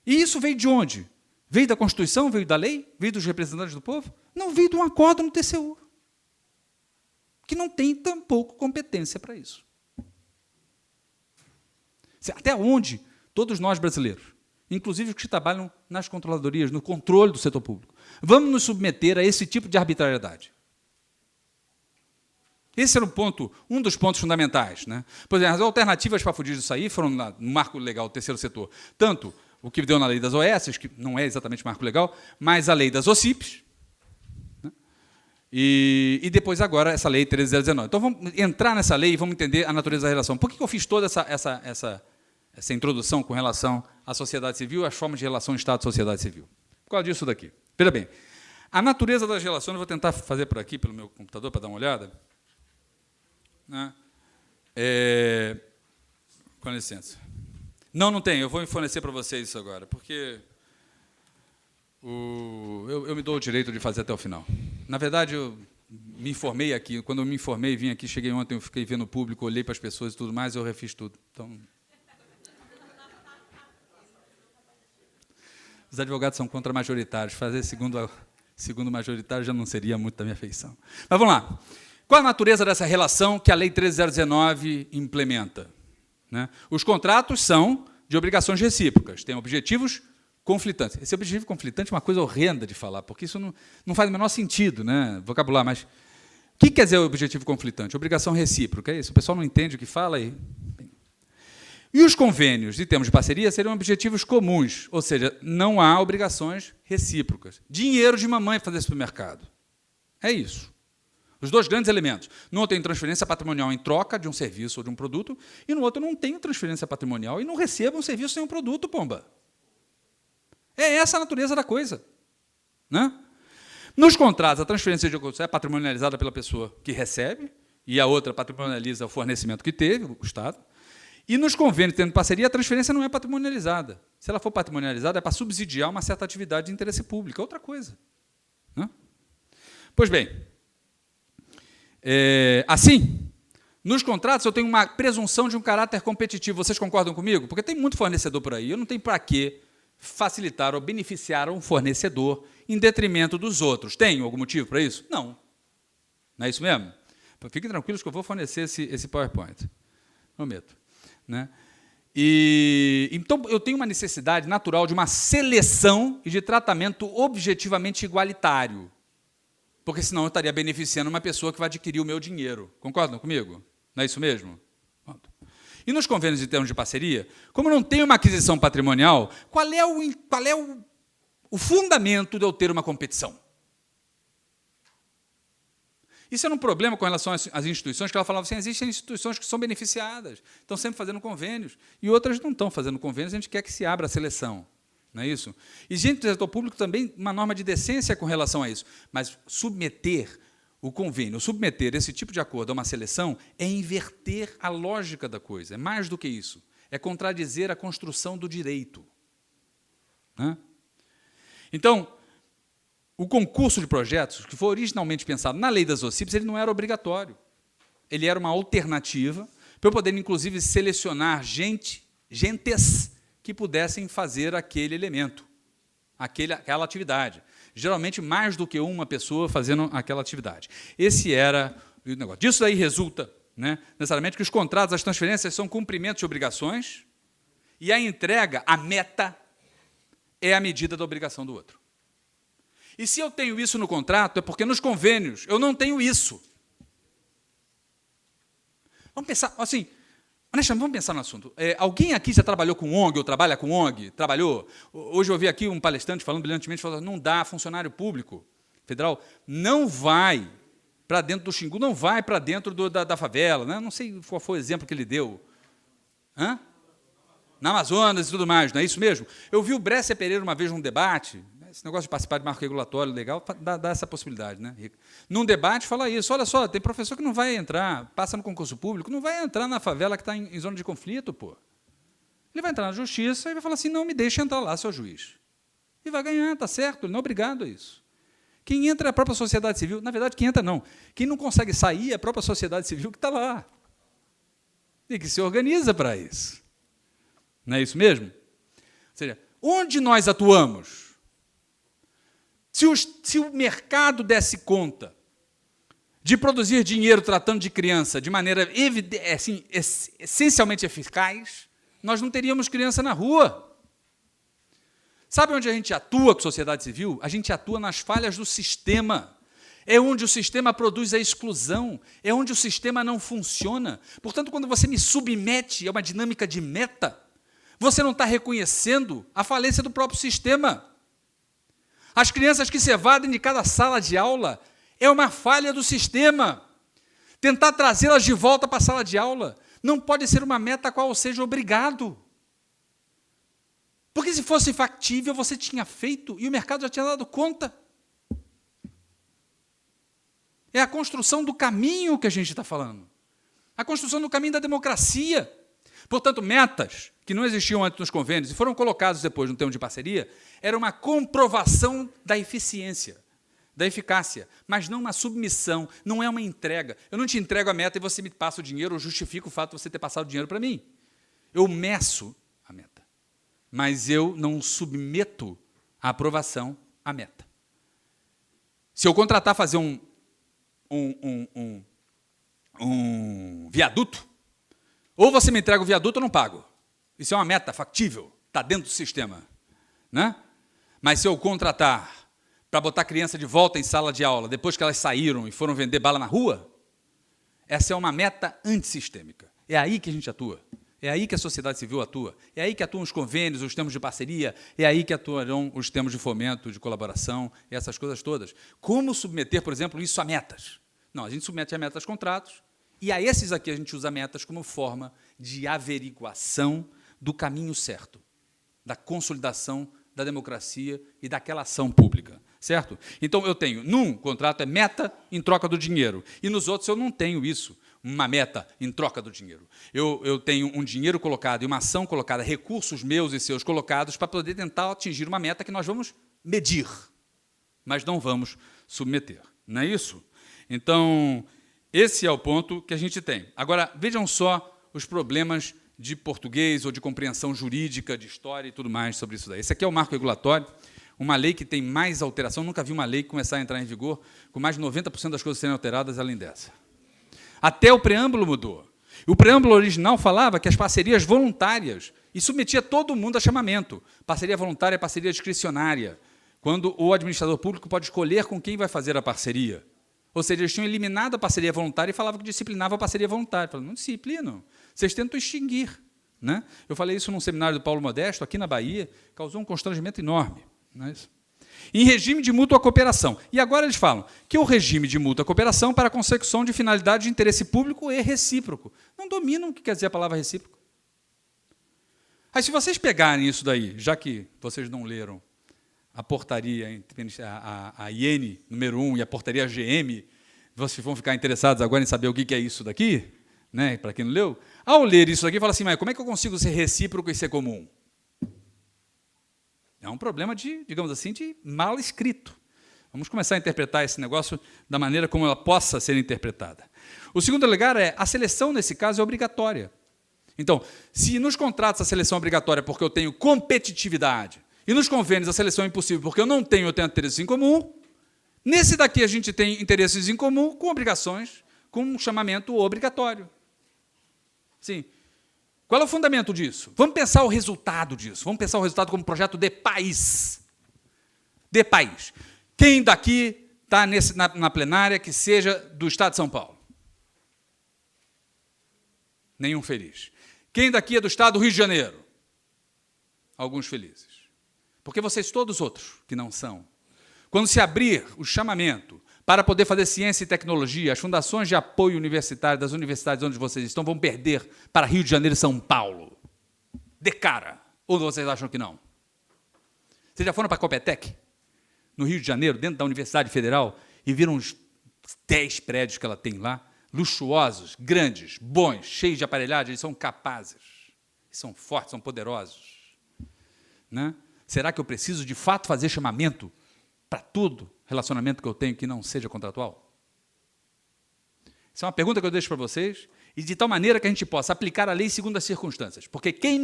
A: E isso veio de onde? Veio da Constituição, veio da lei, veio dos representantes do povo? Não, veio de um acordo no TCU, que não tem tampouco competência para isso. Até onde todos nós brasileiros, inclusive os que trabalham nas controladorias, no controle do setor público, vamos nos submeter a esse tipo de arbitrariedade? Esse era um dos pontos fundamentais, né? Por exemplo, as alternativas para fugir disso aí foram no marco legal do terceiro setor, tanto o que deu na lei das OS, que não é exatamente marco legal, mas a lei das OCIPs, né? E depois agora essa lei 13019. Então vamos entrar nessa lei e vamos entender a natureza da relação. Por que eu fiz toda essa introdução com relação à sociedade civil, às formas de relação Estado-sociedade civil? Por causa disso daqui. Veja bem, a natureza das relações, eu vou tentar fazer por aqui, pelo meu computador, para dar uma olhada. Né? Com licença. Não tem, eu vou fornecer para vocês isso agora, porque eu me dou o direito de fazer até o final. Na verdade, eu me informei aqui, quando eu me informei, vim aqui, cheguei ontem, eu fiquei vendo o público, olhei para as pessoas e tudo mais, eu refiz tudo. Então, os advogados são contra-majoritários, fazer segundo majoritário já não seria muito da minha feição. Mas vamos lá. Qual a natureza dessa relação que a Lei 13019 implementa? Né? Os contratos são de obrigações recíprocas, têm objetivos conflitantes. Esse objetivo conflitante é uma coisa horrenda de falar, porque isso não faz o menor sentido, né? Vocabular, mas o que quer dizer o objetivo conflitante? Obrigação recíproca, é isso? O pessoal não entende o que fala aí. E os convênios de termos de parceria seriam objetivos comuns, ou seja, não há obrigações recíprocas. Dinheiro de mamãe para fazer supermercado. É isso. Os dois grandes elementos. No outro tem transferência patrimonial em troca de um serviço ou de um produto, e no outro não tem transferência patrimonial e não receba um serviço sem um produto, pomba. É essa a natureza da coisa. Né? Nos contratos, a transferência de recursos é patrimonializada pela pessoa que recebe, e a outra patrimonializa o fornecimento que teve, o Estado. E nos convênios, tendo parceria, a transferência não é patrimonializada. Se ela for patrimonializada, é para subsidiar uma certa atividade de interesse público, é outra coisa. Né? Pois bem, assim, nos contratos eu tenho uma presunção de um caráter competitivo. Vocês concordam comigo? Porque tem muito fornecedor por aí. Eu não tenho para que facilitar ou beneficiar um fornecedor em detrimento dos outros. Tem algum motivo para isso? Não. Não é isso mesmo? Fiquem tranquilos que eu vou fornecer esse PowerPoint. Prometo. Né? Então, eu tenho uma necessidade natural de uma seleção e de tratamento objetivamente igualitário. Porque, senão, eu estaria beneficiando uma pessoa que vai adquirir o meu dinheiro. Concordam comigo? Não é isso mesmo? Pronto. E nos convênios em termos de parceria, como eu não tenho uma aquisição patrimonial, qual é o fundamento de eu ter uma competição? Isso era um problema com relação às instituições, que ela falava assim, existem instituições que são beneficiadas, estão sempre fazendo convênios, e outras não estão fazendo convênios, a gente quer que se abra a seleção. Não é isso? E dentro do setor público também uma norma de decência com relação a isso. Mas submeter o convênio, submeter esse tipo de acordo a uma seleção é inverter a lógica da coisa. É mais do que isso. É contradizer a construção do direito. Né? Então, o concurso de projetos, que foi originalmente pensado na lei das OCIPs, ele não era obrigatório. Ele era uma alternativa para eu poder, inclusive, selecionar gentes que pudessem fazer aquele elemento, aquela atividade. Geralmente, mais do que uma pessoa fazendo aquela atividade. Esse era o negócio. Disso aí resulta, né, necessariamente, que os contratos, as transferências são cumprimentos de obrigações e a entrega, a meta, é a medida da obrigação do outro. E se eu tenho isso no contrato, é porque nos convênios eu não tenho isso. Vamos pensar, assim, honestamente, vamos pensar no assunto. Alguém aqui já trabalhou com ONG ou trabalha com ONG? Trabalhou? Hoje eu ouvi aqui um palestrante falando brilhantemente, falando, não dá, funcionário público federal não vai para dentro do Xingu, não vai para dentro da favela. Né? Não sei qual foi o exemplo que ele deu. Hã? Na Amazonas e tudo mais, não é isso mesmo? Eu vi o Brescia Pereira uma vez num debate, esse negócio de participar de marco regulatório legal, dá essa possibilidade, né, Rica? Num debate, fala isso, olha só, tem professor que não vai entrar, passa no concurso público, não vai entrar na favela que está em zona de conflito, pô. Ele vai entrar na justiça e vai falar assim, não me deixe entrar lá, seu juiz. E vai ganhar, está certo, ele não é obrigado a isso. Quem entra é a própria sociedade civil. Na verdade, quem entra não. Quem não consegue sair é a própria sociedade civil que está lá. E que se organiza para isso. Não é isso mesmo? Ou seja, onde nós atuamos? Se o mercado desse conta de produzir dinheiro tratando de criança de maneira assim, essencialmente eficaz, nós não teríamos criança na rua. Sabe onde a gente atua com sociedade civil? A gente atua nas falhas do sistema. É onde o sistema produz a exclusão, é onde o sistema não funciona. Portanto, quando você me submete a uma dinâmica de meta, você não está reconhecendo a falência do próprio sistema. As crianças que se evadem de cada sala de aula é uma falha do sistema. Tentar trazê-las de volta para a sala de aula não pode ser uma meta a qual seja obrigado. Porque se fosse factível, você tinha feito e o mercado já tinha dado conta. É a construção do caminho que a gente está falando. A construção do caminho da democracia. Portanto, metas que não existiam antes nos convênios e foram colocados depois no termo de parceria, era uma comprovação da eficiência, da eficácia, mas não uma submissão, não é uma entrega. Eu não te entrego a meta e você me passa o dinheiro ou justifica o fato de você ter passado o dinheiro para mim. Eu meço a meta, mas eu não submeto a aprovação à meta. Se eu contratar fazer um viaduto, ou você me entrega o viaduto ou eu não pago. Isso é uma meta factível, está dentro do sistema. Né? Mas se eu contratar para botar a criança de volta em sala de aula, depois que elas saíram e foram vender bala na rua, essa é uma meta antissistêmica. É aí que a gente atua. É aí que a sociedade civil atua. É aí que atuam os convênios, os termos de parceria, é aí que atuarão os termos de fomento, de colaboração, essas coisas todas. Como submeter, por exemplo, isso a metas? Não, a gente submete a metas contratos, e a esses aqui a gente usa metas como forma de averiguação do caminho certo, da consolidação da democracia e daquela ação pública, certo? Então, eu tenho, num contrato é meta em troca do dinheiro, e nos outros eu não tenho isso, uma meta em troca do dinheiro. Eu tenho um dinheiro colocado e uma ação colocada, recursos meus e seus colocados para poder tentar atingir uma meta que nós vamos medir, mas não vamos submeter. Não é isso? Então, esse é o ponto que a gente tem. Agora, vejam só os problemas de português ou de compreensão jurídica, de história e tudo mais sobre isso daí. Esse aqui é o marco regulatório, uma lei que tem mais alteração. Nunca vi uma lei começar a entrar em vigor com mais de 90% das coisas serem alteradas além dessa. Até o preâmbulo mudou. O preâmbulo original falava que as parcerias voluntárias, e submetia todo mundo a chamamento. Parceria voluntária é parceria discricionária, quando o administrador público pode escolher com quem vai fazer a parceria. Ou seja, eles tinham eliminado a parceria voluntária e falavam que disciplinava a parceria voluntária. Falavam, não disciplinam, vocês tentam extinguir. Né? Eu falei isso num seminário do Paulo Modesto, aqui na Bahia, causou um constrangimento enorme. Não é isso? Em regime de mútua cooperação. E agora eles falam que o regime de mútua cooperação para a consecução de finalidade de interesse público e recíproco. Não dominam o que quer dizer a palavra recíproco. Aí, se vocês pegarem isso daí, já que vocês não leram a portaria, a IN número 1 e a portaria GM, vocês vão ficar interessados agora em saber o que é isso daqui, né? Para quem não leu. Ao ler isso daqui, fala assim, mas como é que eu consigo ser recíproco e ser comum? É um problema de, digamos assim, de mal escrito. Vamos começar a interpretar esse negócio da maneira como ela possa ser interpretada. O segundo lugar é, a seleção, nesse caso, é obrigatória. Então, se nos contratos a seleção é obrigatória porque eu tenho competitividade, e nos convênios a seleção é impossível porque eu tenho interesses em comum, nesse daqui a gente tem interesses em comum com obrigações, com um chamamento obrigatório. Sim. Qual é o fundamento disso? Vamos pensar o resultado disso. Vamos pensar o resultado como projeto de país. De país. Quem daqui está na plenária que seja do Estado de São Paulo? Nenhum feliz. Quem daqui é do Estado do Rio de Janeiro? Alguns felizes. Porque vocês todos outros que não são. Quando se abrir o chamamento para poder fazer ciência e tecnologia, as fundações de apoio universitário das universidades onde vocês estão vão perder para Rio de Janeiro e São Paulo. De cara. Ou vocês acham que não? Vocês já foram para a Copetec, no Rio de Janeiro, dentro da Universidade Federal, e viram uns 10 prédios que ela tem lá, luxuosos, grandes, bons, cheios de aparelhagem, eles são capazes, eles são fortes, são poderosos. Né? Será que eu preciso, de fato, fazer chamamento para todo relacionamento que eu tenho que não seja contratual? Essa é uma pergunta que eu deixo para vocês, e de tal maneira que a gente possa aplicar a lei segundo as circunstâncias. Porque quem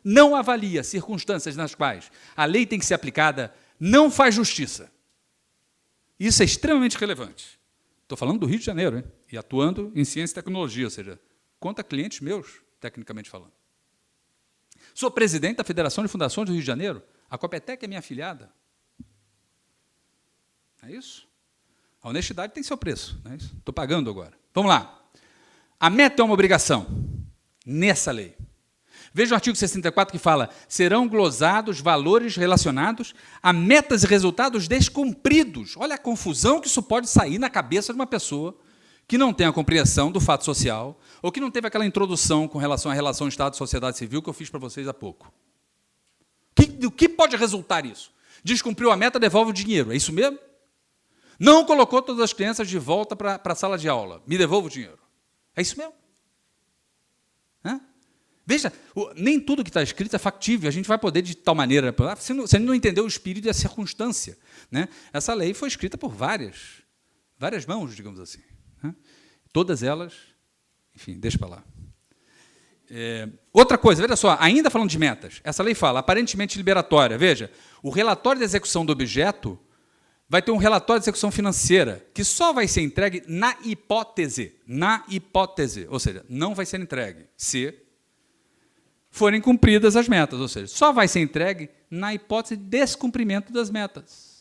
A: não avalia circunstâncias nas quais a lei tem que ser aplicada, não faz justiça. Isso é extremamente relevante. Estou falando do Rio de Janeiro, hein? E atuando em ciência e tecnologia, ou seja, conta clientes meus, tecnicamente falando. Sou presidente da Federação de Fundações do Rio de Janeiro, a Copetec é minha afiliada. É isso? A honestidade tem seu preço, não é isso? Estou pagando agora. Vamos lá. A meta é uma obrigação nessa lei. Veja o artigo 64 que fala: serão glosados valores relacionados a metas e resultados descumpridos. Olha a confusão que isso pode sair na cabeça de uma pessoa que não tem a compreensão do fato social ou que não teve aquela introdução com relação à relação Estado-sociedade civil que eu fiz para vocês há pouco. Do que pode resultar isso? Descumpriu a meta, devolve o dinheiro. É isso mesmo? Não colocou todas as crianças de volta para a sala de aula. Me devolva o dinheiro. É isso mesmo? Hã? Veja, nem tudo que está escrito é factível. A gente vai poder, de tal maneira... Você não entendeu o espírito e a circunstância. Né? Essa lei foi escrita por várias mãos, digamos assim. Né? Todas elas... Enfim, deixa para lá. Outra coisa, veja só, ainda falando de metas, essa lei fala, aparentemente liberatória. Veja, o relatório de execução do objeto vai ter um relatório de execução financeira, que só vai ser entregue na hipótese, ou seja, não vai ser entregue se forem cumpridas as metas, ou seja, só vai ser entregue na hipótese de descumprimento das metas.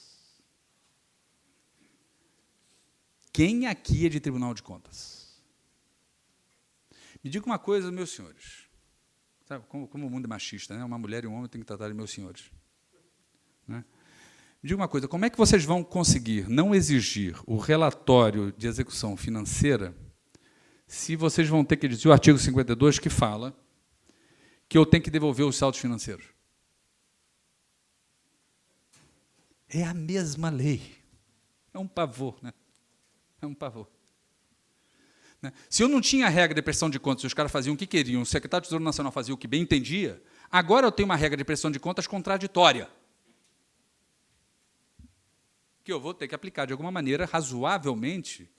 A: Quem aqui é de Tribunal de Contas? Me diga uma coisa, meus senhores. Sabe, como o mundo é machista, né? Uma mulher e um homem têm que tratar de meus senhores. Né? Me diga uma coisa, como é que vocês vão conseguir não exigir o relatório de execução financeira se vocês vão ter que dizer o artigo 52 que fala que eu tenho que devolver os saldos financeiros? É a mesma lei. É um pavor, né? É um pavor. Se eu não tinha regra de prestação de contas, se os caras faziam o que queriam, o secretário do Tesouro Nacional fazia o que bem entendia, agora eu tenho uma regra de prestação de contas contraditória, que eu vou ter que aplicar de alguma maneira, razoavelmente,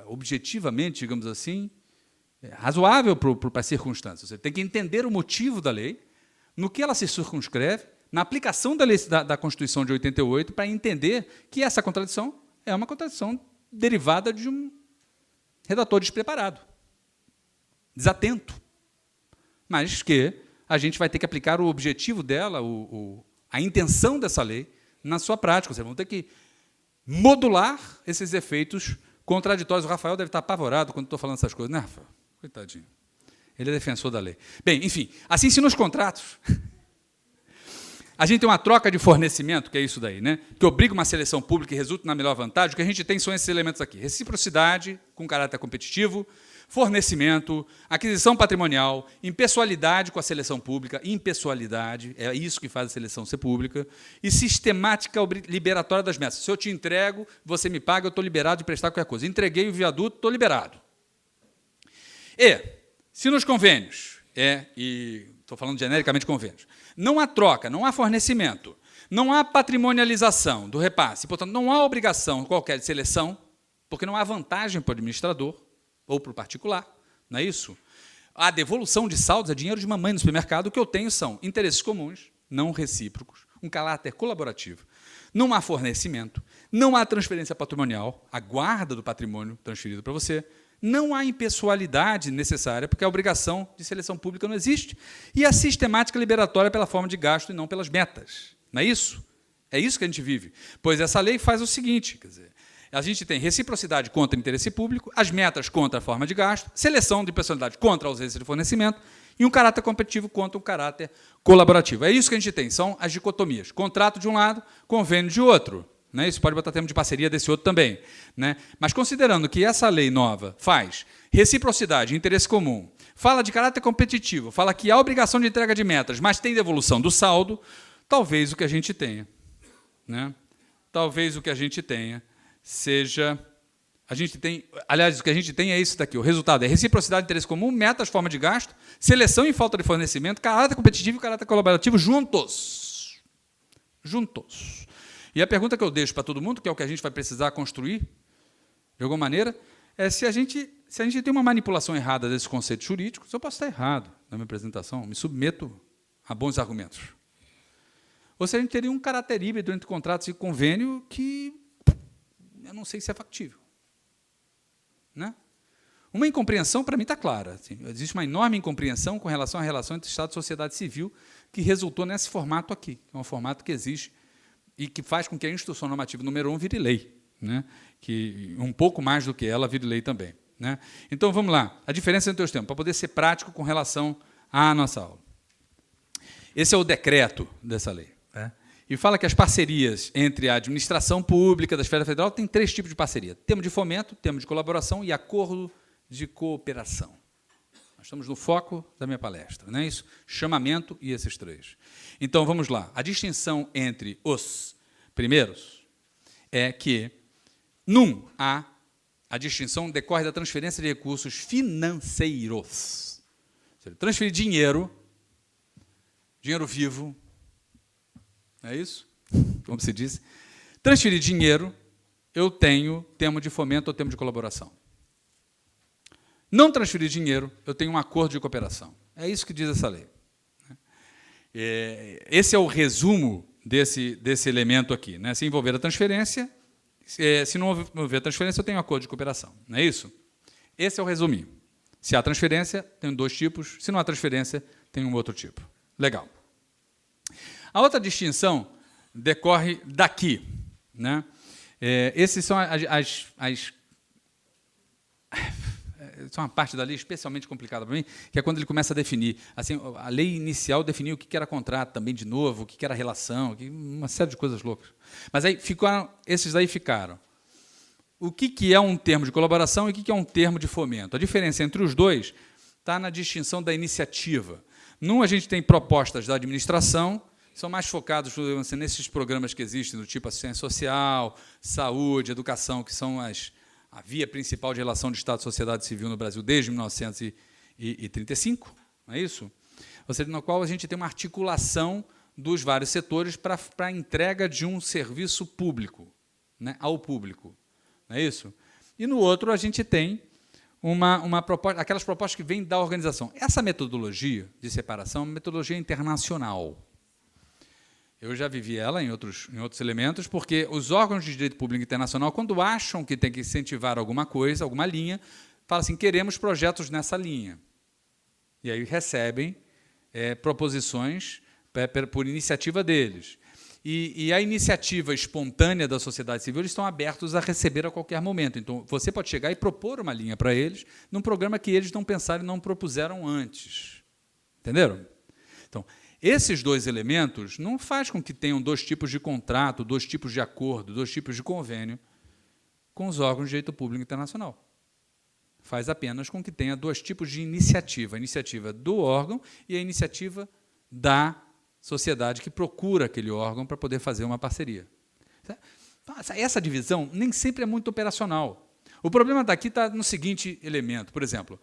A: objetivamente, digamos assim, razoável para as circunstâncias. Você tem que entender o motivo da lei, no que ela se circunscreve, na aplicação da lei da Constituição de 88, para entender que essa contradição é uma contradição derivada de um redator despreparado, desatento, mas que a gente vai ter que aplicar o objetivo dela, a intenção dessa lei, na sua prática. Vocês vão ter que modular esses efeitos contraditórios. O Rafael deve estar apavorado quando estou falando essas coisas, né, Rafael? Coitadinho. Ele é defensor da lei. Bem, enfim, assim se nos contratos... A gente tem uma troca de fornecimento, que é isso daí, né? Que obriga uma seleção pública e resulta na melhor vantagem. O que a gente tem são esses elementos aqui: reciprocidade, com caráter competitivo, fornecimento, aquisição patrimonial, impessoalidade com a seleção pública, impessoalidade, é isso que faz a seleção ser pública, e sistemática liberatória das metas. Se eu te entrego, você me paga, eu estou liberado de prestar qualquer coisa. Entreguei o viaduto, estou liberado. E, se nos convênios, estou falando genericamente convênios, não há troca, não há fornecimento, não há patrimonialização do repasse, portanto, não há obrigação qualquer de seleção, porque não há vantagem para o administrador ou para o particular, não é isso? A devolução de saldos é dinheiro de mamãe no supermercado. O que eu tenho são interesses comuns, não recíprocos, um caráter colaborativo. Não há fornecimento, não há transferência patrimonial, a guarda do patrimônio transferido para você, não há impessoalidade necessária, porque a obrigação de seleção pública não existe, e a sistemática liberatória pela forma de gasto e não pelas metas. Não é isso? É isso que a gente vive. Pois essa lei faz o seguinte, quer dizer, a gente tem reciprocidade contra interesse público, as metas contra a forma de gasto, seleção de impessoalidade contra a ausência de fornecimento e um caráter competitivo contra um caráter colaborativo. É isso que a gente tem, são as dicotomias. Contrato de um lado, convênio de outro. Né? Isso pode botar termo de parceria desse outro também. Né? Mas considerando que essa lei nova faz reciprocidade, interesse comum, fala de caráter competitivo, fala que há obrigação de entrega de metas, mas tem devolução do saldo, talvez o que a gente tenha, né? Talvez o que a gente tenha seja... Aliás, o que a gente tem é isso daqui. O resultado é reciprocidade, interesse comum, metas, forma de gasto, seleção e falta de fornecimento, caráter competitivo e caráter colaborativo juntos. juntos. E a pergunta que eu deixo para todo mundo, que é o que a gente vai precisar construir, de alguma maneira, é se a gente tem uma manipulação errada desses conceitos jurídicos. Eu posso estar errado na minha apresentação, me submeto a bons argumentos. Ou se a gente teria um caráter híbrido entre contratos e convênio que eu não sei se é factível. Né? Uma incompreensão, para mim, está clara. Assim, existe uma enorme incompreensão com relação à relação entre Estado e sociedade civil que resultou nesse formato aqui, que é um formato que existe e que faz com que a Instituição Normativa número 1 vire lei, né? Que um pouco mais do que ela vire lei também. Né? Então, vamos lá. A diferença entre os termos, para poder ser prático com relação à nossa aula. Esse é o decreto dessa lei. Né? E fala que as parcerias entre a administração pública da esfera federal tem 3 tipos de parceria. Termo de fomento, termo de colaboração e acordo de cooperação. Nós estamos no foco da minha palestra, não é isso? Chamamento e esses 3. Então, vamos lá. A distinção entre os primeiros é que, a distinção decorre da transferência de recursos financeiros. Ou seja, transferir dinheiro vivo, é isso? Como se diz? Transferir dinheiro, eu tenho termo de fomento ou termo de colaboração. Não transferir dinheiro, eu tenho um acordo de cooperação. É isso que diz essa lei. Esse é o resumo desse elemento aqui. Né? Se envolver a transferência, se não envolver a transferência, eu tenho um acordo de cooperação. Não é isso? Esse é o resuminho. Se há transferência, tem 2 tipos. Se não há transferência, tem um outro tipo. Legal. A outra distinção decorre daqui. Né? Esses são são uma parte da lei especialmente complicada para mim, que é quando ele começa a definir. Assim, a lei inicial definiu o que era contrato também de novo, o que era relação, uma série de coisas loucas. Mas aí esses daí ficaram. O que é um termo de colaboração e o que é um termo de fomento? A diferença entre os dois está na distinção da iniciativa. Num, a gente tem propostas da administração, são mais focados nesses programas que existem, do tipo assistência social, saúde, educação, que são a via principal de relação de Estado e sociedade civil no Brasil desde 1935, não é isso? Ou seja, no qual a gente tem uma articulação dos vários setores para a entrega de um serviço público, né, ao público, não é isso? E no outro a gente tem uma proposta, aquelas propostas que vêm da organização. Essa metodologia de separação é uma metodologia internacional. Eu já vivi ela em outros elementos, porque os órgãos de direito público internacional, quando acham que tem que incentivar alguma coisa, alguma linha, falam assim, queremos projetos nessa linha. E aí recebem proposições por iniciativa deles. E a iniciativa espontânea da sociedade civil, eles estão abertos a receber a qualquer momento. Então, você pode chegar e propor uma linha para eles, num programa que eles não pensaram e não propuseram antes. Entenderam? Então, esses 2 elementos não faz com que tenham 2 tipos de contrato, 2 tipos de acordo, 2 tipos de convênio com os órgãos de direito público internacional. Faz apenas com que tenha 2 tipos de iniciativa. A iniciativa do órgão e a iniciativa da sociedade que procura aquele órgão para poder fazer uma parceria. Essa divisão nem sempre é muito operacional. O problema daqui está no seguinte elemento, por exemplo,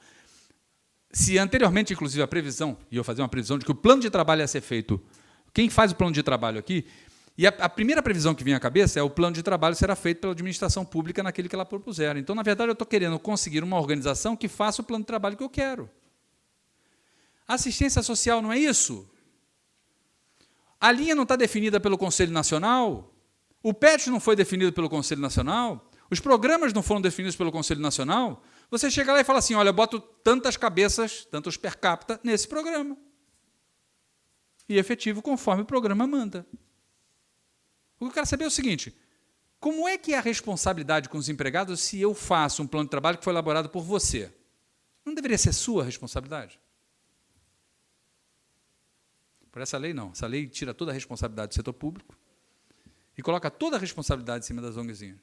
A: se anteriormente, inclusive, a previsão, e eu fazia uma previsão de que o plano de trabalho ia ser feito, quem faz o plano de trabalho aqui, e a primeira previsão que vinha à cabeça é o plano de trabalho será feito pela administração pública naquele que ela propuser. Então, na verdade, eu estou querendo conseguir uma organização que faça o plano de trabalho que eu quero. Assistência social não é isso? A linha não está definida pelo Conselho Nacional? O PET não foi definido pelo Conselho Nacional? Os programas não foram definidos pelo Conselho Nacional? Você chega lá e fala assim, olha, eu boto tantas cabeças, tantos per capita, nesse programa. E efetivo conforme o programa manda. O que eu quero saber é o seguinte, como é que é a responsabilidade com os empregados se eu faço um plano de trabalho que foi elaborado por você? Não deveria ser sua responsabilidade? Por essa lei, não. Essa lei tira toda a responsabilidade do setor público e coloca toda a responsabilidade em cima das ONGzinhas.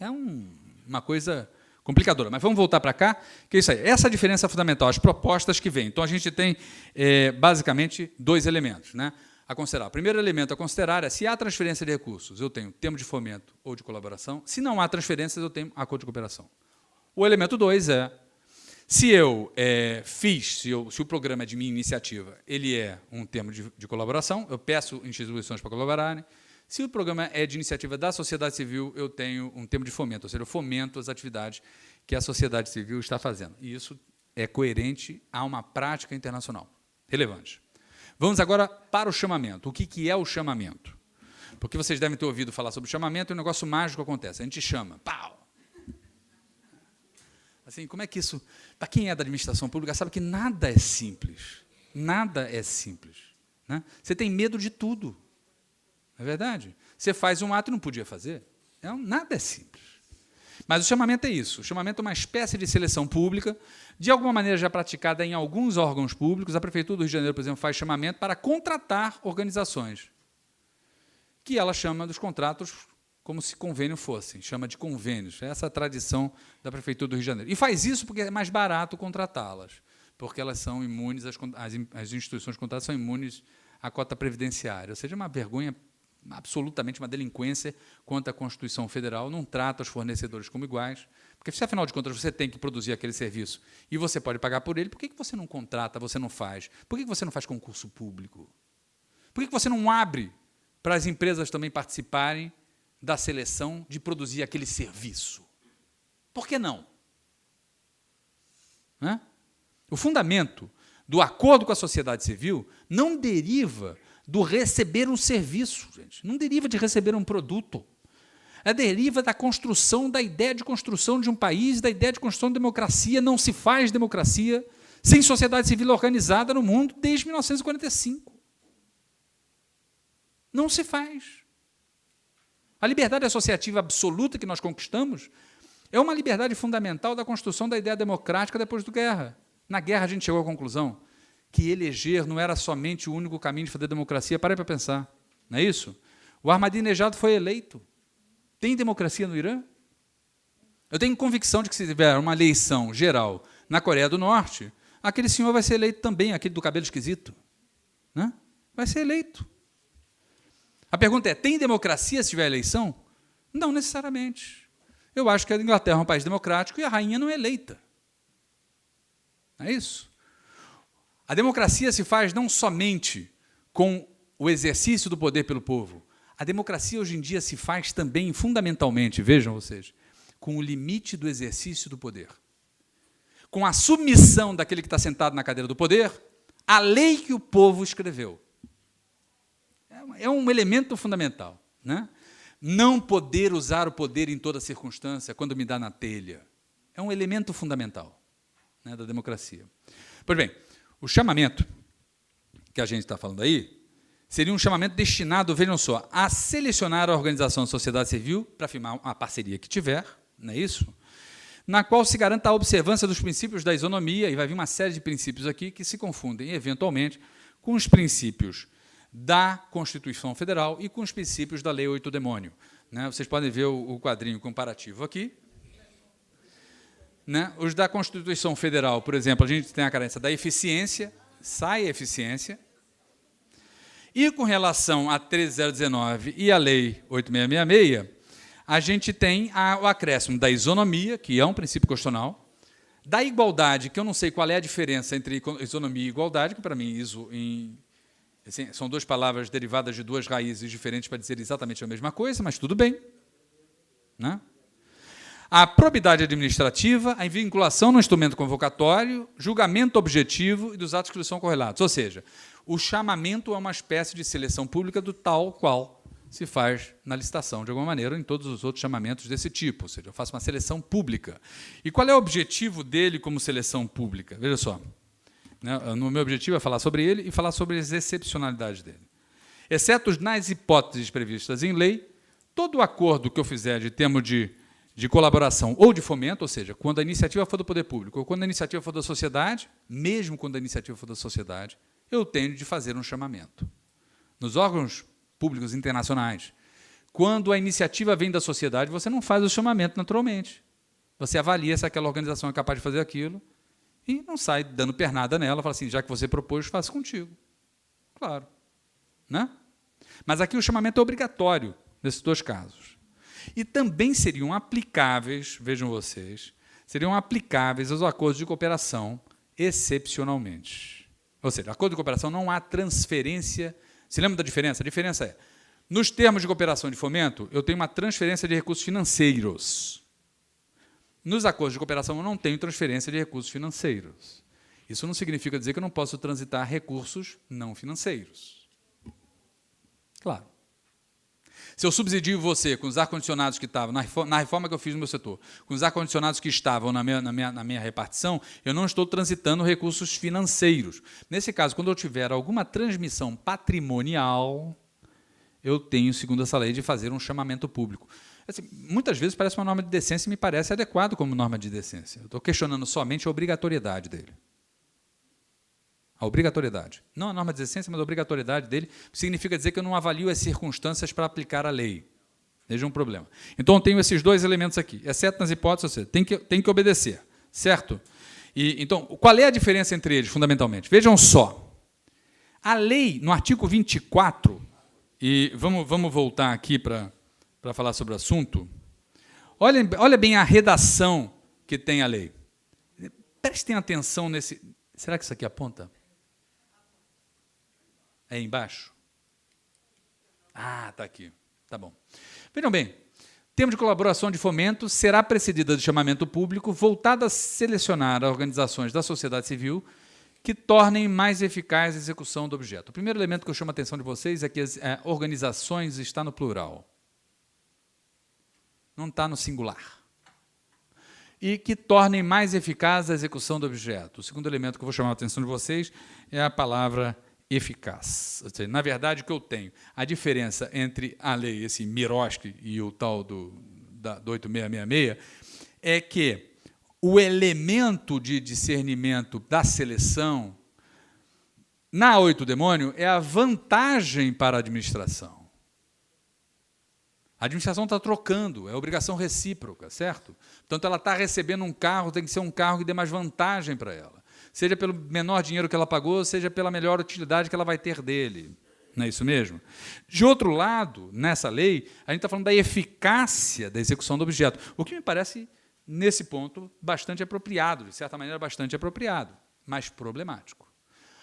A: É uma coisa complicadora. Mas vamos voltar para cá, que é isso aí. Essa é a diferença fundamental, as propostas que vêm. Então, a gente tem, basicamente, 2 elementos, né, a considerar. O primeiro elemento a considerar é se há transferência de recursos, eu tenho termo de fomento ou de colaboração. Se não há transferências, eu tenho acordo de cooperação. O elemento 2 é, Se eu se o programa é de minha iniciativa, ele é um termo de colaboração, eu peço instituições para colaborarem. Se o programa é de iniciativa da sociedade civil, eu tenho um termo de fomento, ou seja, eu fomento as atividades que a sociedade civil está fazendo. E isso é coerente a uma prática internacional relevante. Vamos agora para o chamamento. O que é o chamamento? Porque vocês devem ter ouvido falar sobre o chamamento e um negócio mágico acontece. A gente chama, pau! Assim, como é que isso... Para quem é da administração pública, sabe que nada é simples. Nada é simples. Né? Você tem medo de tudo. Não é verdade? Você faz um ato e não podia fazer. Nada é simples. Mas o chamamento é isso. O chamamento é uma espécie de seleção pública, de alguma maneira já praticada em alguns órgãos públicos. A Prefeitura do Rio de Janeiro, por exemplo, faz chamamento para contratar organizações, que ela chama dos contratos como se convênio fossem, chama de convênios. Essa é a tradição da Prefeitura do Rio de Janeiro. E faz isso porque é mais barato contratá-las, porque elas são imunes, as instituições contratadas são imunes à cota previdenciária. Ou seja, é uma vergonha, absolutamente uma delinquência contra a Constituição Federal, não trata os fornecedores como iguais, porque se, afinal de contas, você tem que produzir aquele serviço e você pode pagar por ele, por que você não contrata, você não faz? Por que você não faz concurso público? Por que você não abre para as empresas também participarem da seleção de produzir aquele serviço? Por que não? Né? O fundamento do acordo com a sociedade civil não deriva do receber um serviço, gente. Não deriva de receber um produto. É deriva da construção, da ideia de construção de um país, da ideia de construção de democracia. Não se faz democracia sem sociedade civil organizada no mundo desde 1945. Não se faz. A liberdade associativa absoluta que nós conquistamos é uma liberdade fundamental da construção da ideia democrática depois da guerra. Na guerra, a gente chegou à conclusão que eleger não era somente o único caminho de fazer democracia. Parem para pensar, não é isso? O Ahmadinejad foi eleito. Tem democracia no Irã? Eu tenho convicção de que, se tiver uma eleição geral na Coreia do Norte, aquele senhor vai ser eleito também, aquele do cabelo esquisito. Né? Vai ser eleito. A pergunta é, tem democracia se tiver eleição? Não necessariamente. Eu acho que a Inglaterra é um país democrático e a rainha não é eleita. Não é isso? A democracia se faz não somente com o exercício do poder pelo povo. A democracia, hoje em dia, se faz também, fundamentalmente, vejam vocês, com o limite do exercício do poder. Com a submissão daquele que está sentado na cadeira do poder à lei que o povo escreveu. É um elemento fundamental. Né? Não poder usar o poder em toda circunstância, quando me dá na telha. É um elemento fundamental, né, da democracia. Pois bem, o chamamento que a gente está falando aí seria um chamamento destinado, vejam só, a selecionar a organização da sociedade civil para firmar uma parceria que tiver, não é isso? Na qual se garanta a observância dos princípios da isonomia, e vai vir uma série de princípios aqui que se confundem, eventualmente, com os princípios da Constituição Federal e com os princípios da Lei 8 Demônio. Né? Vocês podem ver o quadrinho comparativo aqui. Né? Os da Constituição Federal, por exemplo, a gente tem a carência da eficiência, sai a eficiência, e com relação a 13019 e a Lei 8666, a gente tem o acréscimo da isonomia, que é um princípio constitucional, da igualdade, que eu não sei qual é a diferença entre isonomia e igualdade, que para mim assim, são duas palavras derivadas de duas raízes diferentes para dizer exatamente a mesma coisa, mas tudo bem. Né? A probidade administrativa, a vinculação no instrumento convocatório, julgamento objetivo e dos atos que lhes são correlatos. Ou seja, o chamamento é uma espécie de seleção pública do tal qual se faz na licitação, de alguma maneira, ou em todos os outros chamamentos desse tipo. Ou seja, eu faço uma seleção pública. E qual é o objetivo dele como seleção pública? Veja só. O meu objetivo é falar sobre ele e falar sobre as excepcionalidades dele. Exceto nas hipóteses previstas em lei, todo acordo que eu fizer de termo de colaboração ou de fomento, ou seja, quando a iniciativa for do poder público ou quando a iniciativa for da sociedade, mesmo quando a iniciativa for da sociedade, eu tenho de fazer um chamamento. Nos órgãos públicos internacionais, quando a iniciativa vem da sociedade, você não faz o chamamento naturalmente. Você avalia se aquela organização é capaz de fazer aquilo e não sai dando pernada nela, fala assim, já que você propôs, faço contigo. Claro. Né? Mas aqui o chamamento é obrigatório nesses dois casos. E também seriam aplicáveis, vejam vocês, seriam aplicáveis aos acordos de cooperação excepcionalmente. Ou seja, acordo de cooperação não há transferência. Se lembra da diferença? A diferença é, nos termos de cooperação de fomento, eu tenho uma transferência de recursos financeiros. Nos acordos de cooperação, eu não tenho transferência de recursos financeiros. Isso não significa dizer que eu não posso transitar recursos não financeiros. Claro. Se eu subsidio você com os ar-condicionados que estavam, na reforma que eu fiz no meu setor, com os ar-condicionados que estavam na minha repartição, eu não estou transitando recursos financeiros. Nesse caso, quando eu tiver alguma transmissão patrimonial, eu tenho, segundo essa lei, de fazer um chamamento público. Assim, muitas vezes parece uma norma de decência e me parece adequado como norma de decência. Eu estou questionando somente a obrigatoriedade dele. A obrigatoriedade. Não a norma de decência, mas a obrigatoriedade dele significa dizer que eu não avalio as circunstâncias para aplicar a lei. Veja um problema. Então, eu tenho esses dois elementos aqui. Exceto nas hipóteses, ou seja, tem que obedecer. Certo? Então, qual é a diferença entre eles, fundamentalmente? Vejam só. A lei, no artigo 24, e vamos voltar aqui para falar sobre o assunto. Olha bem a redação que tem a lei. Prestem atenção nesse... Será que isso aqui aponta? É embaixo? Ah, está aqui. Tá bom. Vejam bem, termo de colaboração de fomento será precedida de chamamento público voltado a selecionar organizações da sociedade civil que tornem mais eficaz a execução do objeto. O primeiro elemento que eu chamo a atenção de vocês é que as organizações está no plural. Não está no singular. E que tornem mais eficaz a execução do objeto. O segundo elemento que eu vou chamar a atenção de vocês é a palavra eficaz. Ou seja, na verdade, o que eu tenho? A diferença entre a lei, esse Miroski, e o tal do 8666, é que o elemento de discernimento da seleção, na 8 demônio, é a vantagem para a administração. A administração está trocando, é obrigação recíproca, certo? Portanto, ela está recebendo um carro, tem que ser um carro que dê mais vantagem para ela. Seja pelo menor dinheiro que ela pagou, seja pela melhor utilidade que ela vai ter dele. Não é isso mesmo? De outro lado, nessa lei, a gente está falando da eficácia da execução do objeto, o que me parece, nesse ponto, bastante apropriado, de certa maneira, bastante apropriado, mas problemático.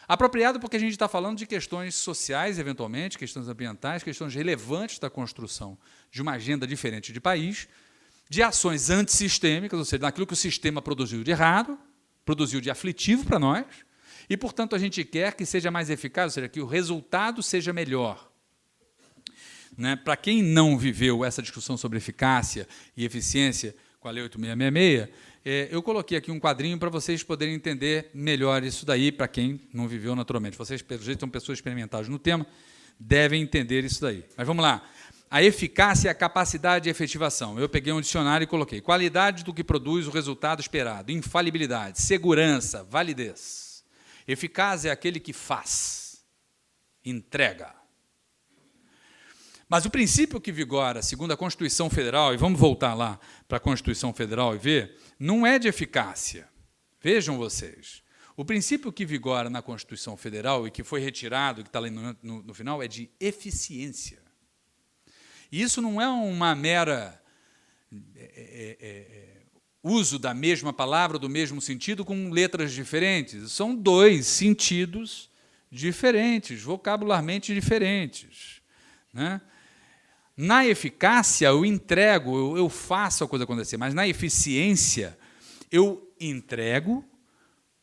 A: Apropriado porque a gente está falando de questões sociais, eventualmente, questões ambientais, questões relevantes da construção de uma agenda diferente de país, de ações antissistêmicas, ou seja, daquilo que o sistema produziu de errado, produziu de aflitivo para nós, e, portanto, a gente quer que seja mais eficaz, ou seja, que o resultado seja melhor. Né? Para quem não viveu essa discussão sobre eficácia e eficiência com a Lei 8666, eu coloquei aqui um quadrinho para vocês poderem entender melhor isso daí, para quem não viveu naturalmente. Vocês, pelo jeito, são pessoas experimentadas no tema, devem entender isso daí. Mas vamos lá. A eficácia é a capacidade de efetivação. Eu peguei um dicionário e coloquei qualidade do que produz o resultado esperado, infalibilidade, segurança, validez. Eficaz é aquele que faz, entrega. Mas o princípio que vigora, segundo a Constituição Federal, e vamos voltar lá para a Constituição Federal e ver, não é de eficácia. Vejam vocês. O princípio que vigora na Constituição Federal e que foi retirado, que está ali no final, é de eficiência. E isso não é uma mera uso da mesma palavra, do mesmo sentido, com letras diferentes. São dois sentidos diferentes, vocabularmente diferentes. Né? Na eficácia, eu entrego, eu faço a coisa acontecer, mas na eficiência, eu entrego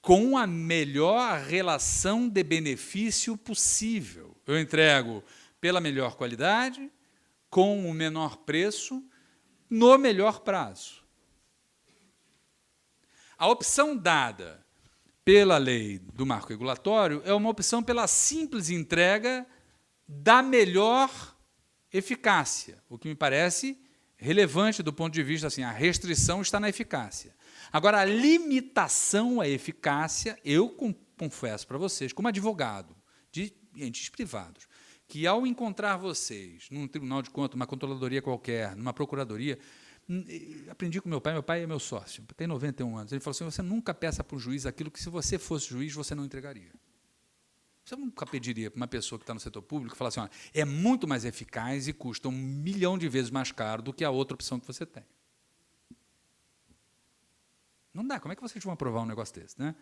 A: com a melhor relação de benefício possível. Eu entrego pela melhor qualidade, com o menor preço, no melhor prazo. A opção dada pela lei do marco regulatório é uma opção pela simples entrega da melhor eficácia, o que me parece relevante do ponto de vista, assim, a restrição está na eficácia. Agora, a limitação à eficácia, eu confesso para vocês, como advogado de entes privados, que ao encontrar vocês num tribunal de contas, numa controladoria qualquer, numa procuradoria, aprendi com meu pai é meu sócio, tem 91 anos, ele falou assim, você nunca peça para o juiz aquilo que, se você fosse juiz, você não entregaria. Você nunca pediria para uma pessoa que está no setor público falar assim, olha, é muito mais eficaz e custa 1 milhão de vezes mais caro do que a outra opção que você tem. Não dá. Como é que vocês vão aprovar um negócio desse? Né?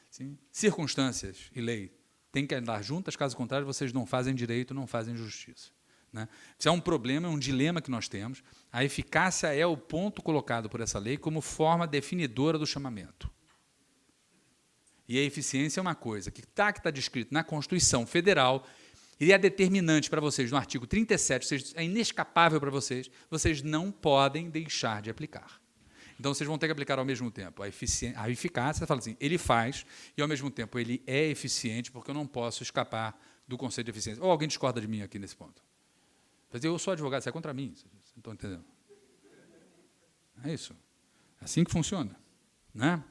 A: Sim. Circunstâncias e lei têm que andar juntas, caso contrário, vocês não fazem direito, não fazem justiça. Né? Isso é um problema, é um dilema que nós temos. A eficácia é o ponto colocado por essa lei como forma definidora do chamamento. E a eficiência é uma coisa que está descrito na Constituição Federal e é determinante para vocês no artigo 37, ou seja, é inescapável para vocês, vocês não podem deixar de aplicar. Então, vocês vão ter que aplicar ao mesmo tempo a eficácia, você fala assim, ele faz, e ao mesmo tempo ele é eficiente, porque eu não posso escapar do conceito de eficiência. Ou alguém discorda de mim aqui nesse ponto? Eu sou advogado, você é contra mim, vocês não estão entendendo. É isso. É assim que funciona. Né?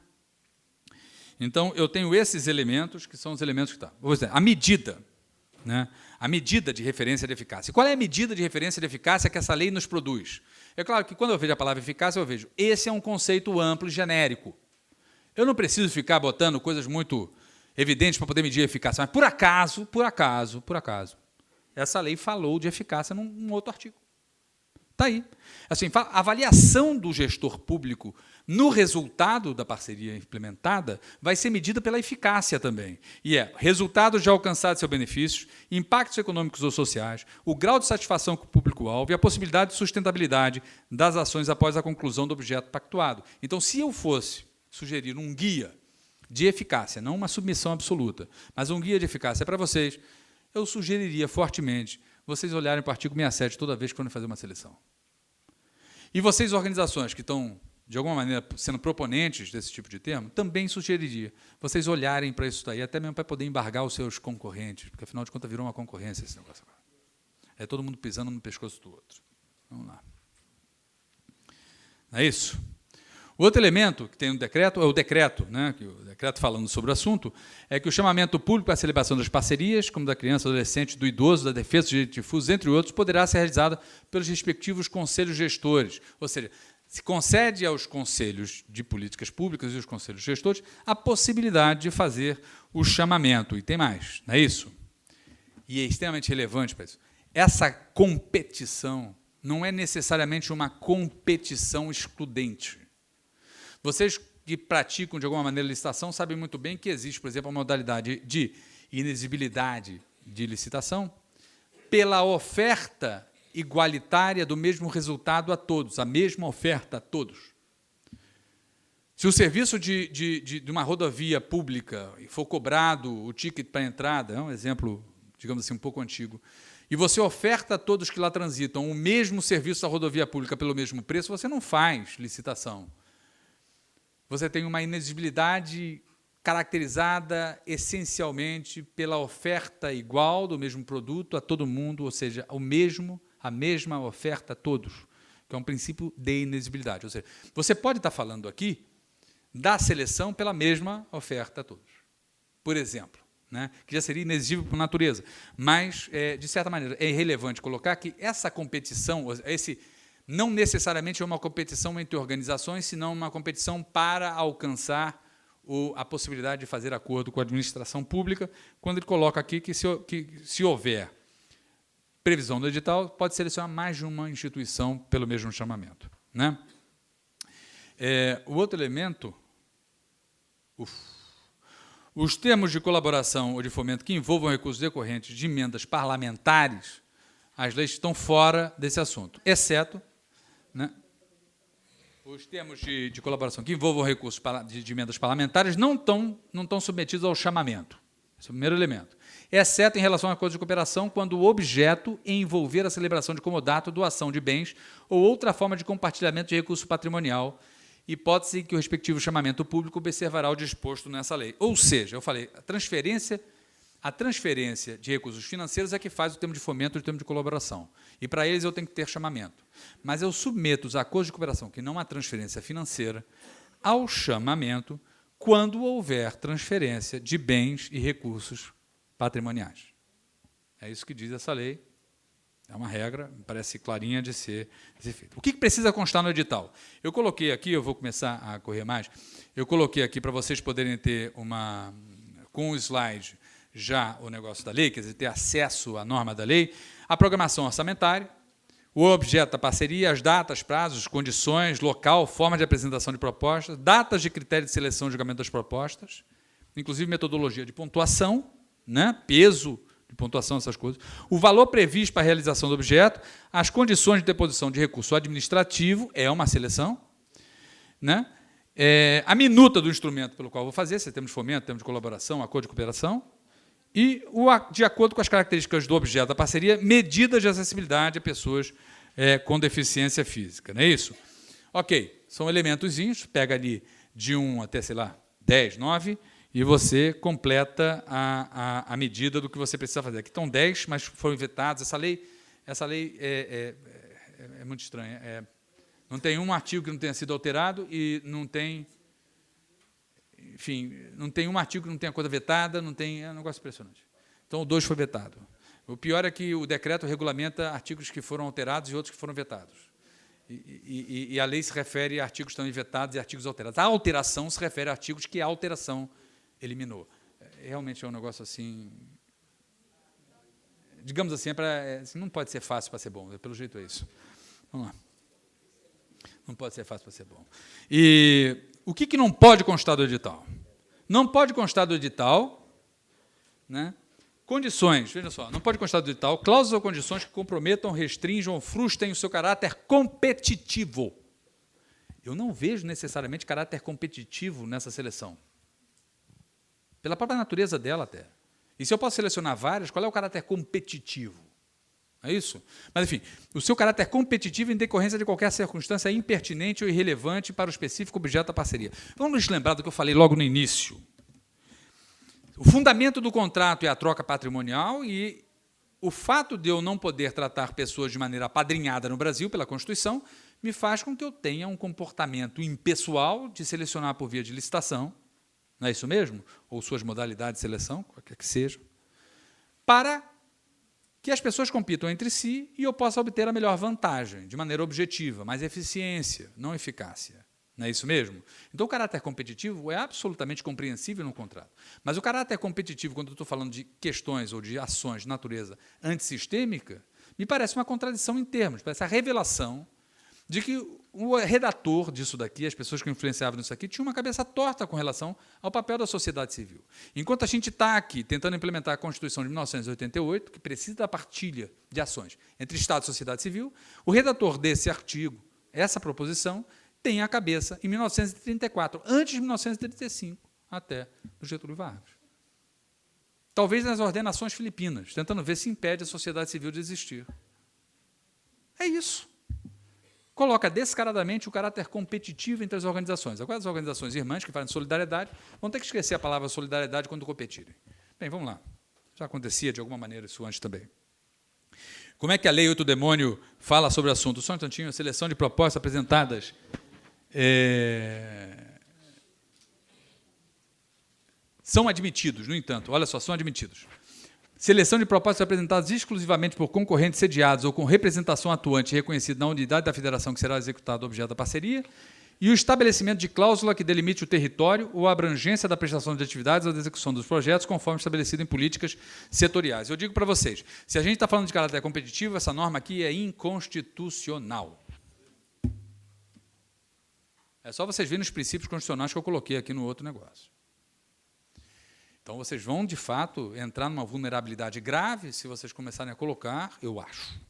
A: Então, eu tenho esses elementos, que são os elementos que estão. Vou dizer, a medida. Né? A medida de referência de eficácia. Qual é a medida de referência de eficácia que essa lei nos produz? É claro que, quando eu vejo a palavra eficácia, eu vejo, esse é um conceito amplo e genérico. Eu não preciso ficar botando coisas muito evidentes para poder medir a eficácia, mas, por acaso, essa lei falou de eficácia num outro artigo. Está aí. Assim, a avaliação do gestor público no resultado da parceria implementada vai ser medida pela eficácia também. E resultados já alcançados e seus benefícios, impactos econômicos ou sociais, o grau de satisfação com o público-alvo e a possibilidade de sustentabilidade das ações após a conclusão do objeto pactuado. Então, se eu fosse sugerir um guia de eficácia, não uma submissão absoluta, mas um guia de eficácia para vocês, eu sugeriria fortemente vocês olharem para o artigo 67 toda vez que forem fazer uma seleção. E vocês, organizações que estão, de alguma maneira, sendo proponentes desse tipo de termo, também sugeriria vocês olharem para isso daí, até mesmo para poder embargar os seus concorrentes, porque, afinal de contas, virou uma concorrência esse negócio agora. É todo mundo pisando no pescoço do outro. Vamos lá. Não é isso? O outro elemento que tem no decreto é o decreto, né, que o decreto falando sobre o assunto, é que o chamamento público para a celebração das parcerias, como da criança, do adolescente, do idoso, da defesa dos direitos difusos, entre outros, poderá ser realizada pelos respectivos conselhos gestores. Ou seja, se concede aos conselhos de políticas públicas e aos conselhos gestores a possibilidade de fazer o chamamento. E tem mais, não é isso? E é extremamente relevante para isso. Essa competição não é necessariamente uma competição excludente. Vocês que praticam, de alguma maneira, licitação, sabem muito bem que existe, por exemplo, a modalidade de inexigibilidade de licitação pela oferta igualitária do mesmo resultado a todos, a mesma oferta a todos. Se o serviço de uma rodovia pública for cobrado o ticket para a entrada, é um exemplo, digamos assim, um pouco antigo, e você oferta a todos que lá transitam o mesmo serviço da rodovia pública pelo mesmo preço, você não faz licitação. Você tem uma inexigibilidade caracterizada essencialmente pela oferta igual do mesmo produto a todo mundo, ou seja, a mesma oferta a todos, que é um princípio de inexigibilidade. Ou seja, você pode estar falando aqui da seleção pela mesma oferta a todos. Por exemplo, né, que já seria inexigível por natureza, mas, de certa maneira, é irrelevante colocar que essa competição, não necessariamente é uma competição entre organizações, senão uma competição para alcançar a possibilidade de fazer acordo com a administração pública, quando ele coloca aqui que se houver previsão do edital, pode selecionar mais de uma instituição pelo mesmo chamamento. Né? O outro elemento, os termos de colaboração ou de fomento que envolvam recursos decorrentes de emendas parlamentares, as leis estão fora desse assunto, exceto, né, os termos de colaboração que envolvam recursos de emendas parlamentares não estão submetidos ao chamamento. Esse é o primeiro elemento. Exceto em relação a acordos de cooperação, quando o objeto envolver a celebração de comodato, doação de bens ou outra forma de compartilhamento de recurso patrimonial, hipótese em que o respectivo chamamento público observará o disposto nessa lei. Ou seja, eu falei, a transferência de recursos financeiros é que faz o termo de fomento e o termo de colaboração. E, para eles, eu tenho que ter chamamento. Mas eu submeto os acordos de cooperação, que não há transferência financeira, ao chamamento quando houver transferência de bens e recursos patrimoniais. É isso que diz essa lei. É uma regra, me parece clarinha de ser feita. O que precisa constar no edital? Eu coloquei aqui, eu vou começar a correr mais, eu coloquei aqui para vocês poderem ter com o slide já o negócio da lei, quer dizer, ter acesso à norma da lei, a programação orçamentária, o objeto da parceria, as datas, prazos, condições, local, forma de apresentação de propostas, datas de critério de seleção e julgamento das propostas, inclusive metodologia de pontuação, né, peso de pontuação, essas coisas, o valor previsto para a realização do objeto, as condições de deposição de recurso administrativo, é uma seleção, né, a minuta do instrumento pelo qual vou fazer, se temos de fomento, temos de colaboração, acordo de cooperação, e, de acordo com as características do objeto da parceria, medidas de acessibilidade a pessoas com deficiência física. Não é isso? Ok, são elementozinhos, pega ali de 1 até, sei lá, 10, 9, e você completa a medida do que você precisa fazer. Aqui estão 10, mas foram vetados. Essa lei é muito estranha. Não tem um artigo que não tenha sido alterado e não tem... Enfim, não tem um artigo que não tenha coisa vetada, não tem... É um negócio impressionante. Então, o 2 foi vetado. O pior é que o decreto regulamenta artigos que foram alterados e outros que foram vetados. E a lei se refere a artigos também vetados e artigos alterados. A alteração se refere a artigos que a alteração eliminou. Realmente é um negócio assim... Digamos assim, assim, não pode ser fácil para ser bom. Pelo jeito é isso. Vamos lá. Não pode ser fácil para ser bom. E o que não pode constar do edital? Não pode constar do edital, né, condições, veja só, não pode constar do edital cláusulas ou condições que comprometam, restringam ou frustrem o seu caráter competitivo. Eu não vejo necessariamente caráter competitivo nessa seleção. Pela própria natureza dela até. E se eu posso selecionar várias, qual é o caráter competitivo? É isso? Mas, enfim, o seu caráter competitivo em decorrência de qualquer circunstância impertinente ou irrelevante para o específico objeto da parceria. Vamos nos lembrar do que eu falei logo no início. O fundamento do contrato é a troca patrimonial e o fato de eu não poder tratar pessoas de maneira apadrinhada no Brasil, pela Constituição, me faz com que eu tenha um comportamento impessoal de selecionar por via de licitação, não é isso mesmo? Ou suas modalidades de seleção, qualquer que seja, para que as pessoas compitam entre si e eu possa obter a melhor vantagem, de maneira objetiva, mais eficiência, não eficácia. Não é isso mesmo? Então, o caráter competitivo é absolutamente compreensível no contrato. Mas o caráter competitivo, quando eu estou falando de questões ou de ações de natureza antissistêmica, me parece uma contradição em termos, parece a revelação de que o redator disso daqui, as pessoas que influenciavam nisso aqui, tinham uma cabeça torta com relação ao papel da sociedade civil. Enquanto a gente está aqui tentando implementar a Constituição de 1988, que precisa da partilha de ações entre Estado e sociedade civil, o redator desse artigo, essa proposição, tem a cabeça em 1934, antes de 1935, até do Getúlio Vargas. Talvez nas ordenações filipinas, tentando ver se impede a sociedade civil de existir. É isso. Coloca descaradamente o caráter competitivo entre as organizações. Agora, as organizações irmãs que fazem solidariedade vão ter que esquecer a palavra solidariedade quando competirem. Bem, vamos lá. Já acontecia, de alguma maneira, isso antes também. Como é que a Lei 8 do Demônio fala sobre o assunto? Só um instantinho, a seleção de propostas apresentadas são admitidos, no entanto, olha só, são admitidos. Seleção de propostas apresentadas exclusivamente por concorrentes sediados ou com representação atuante reconhecida na unidade da federação que será executado o objeto da parceria, e o estabelecimento de cláusula que delimite o território ou a abrangência da prestação de atividades ou da execução dos projetos, conforme estabelecido em políticas setoriais. Eu digo para vocês, se a gente está falando de caráter competitivo, essa norma aqui é inconstitucional. É só vocês verem os princípios constitucionais que eu coloquei aqui no outro negócio. Então, vocês vão, de fato, entrar numa vulnerabilidade grave se vocês começarem a colocar, eu acho.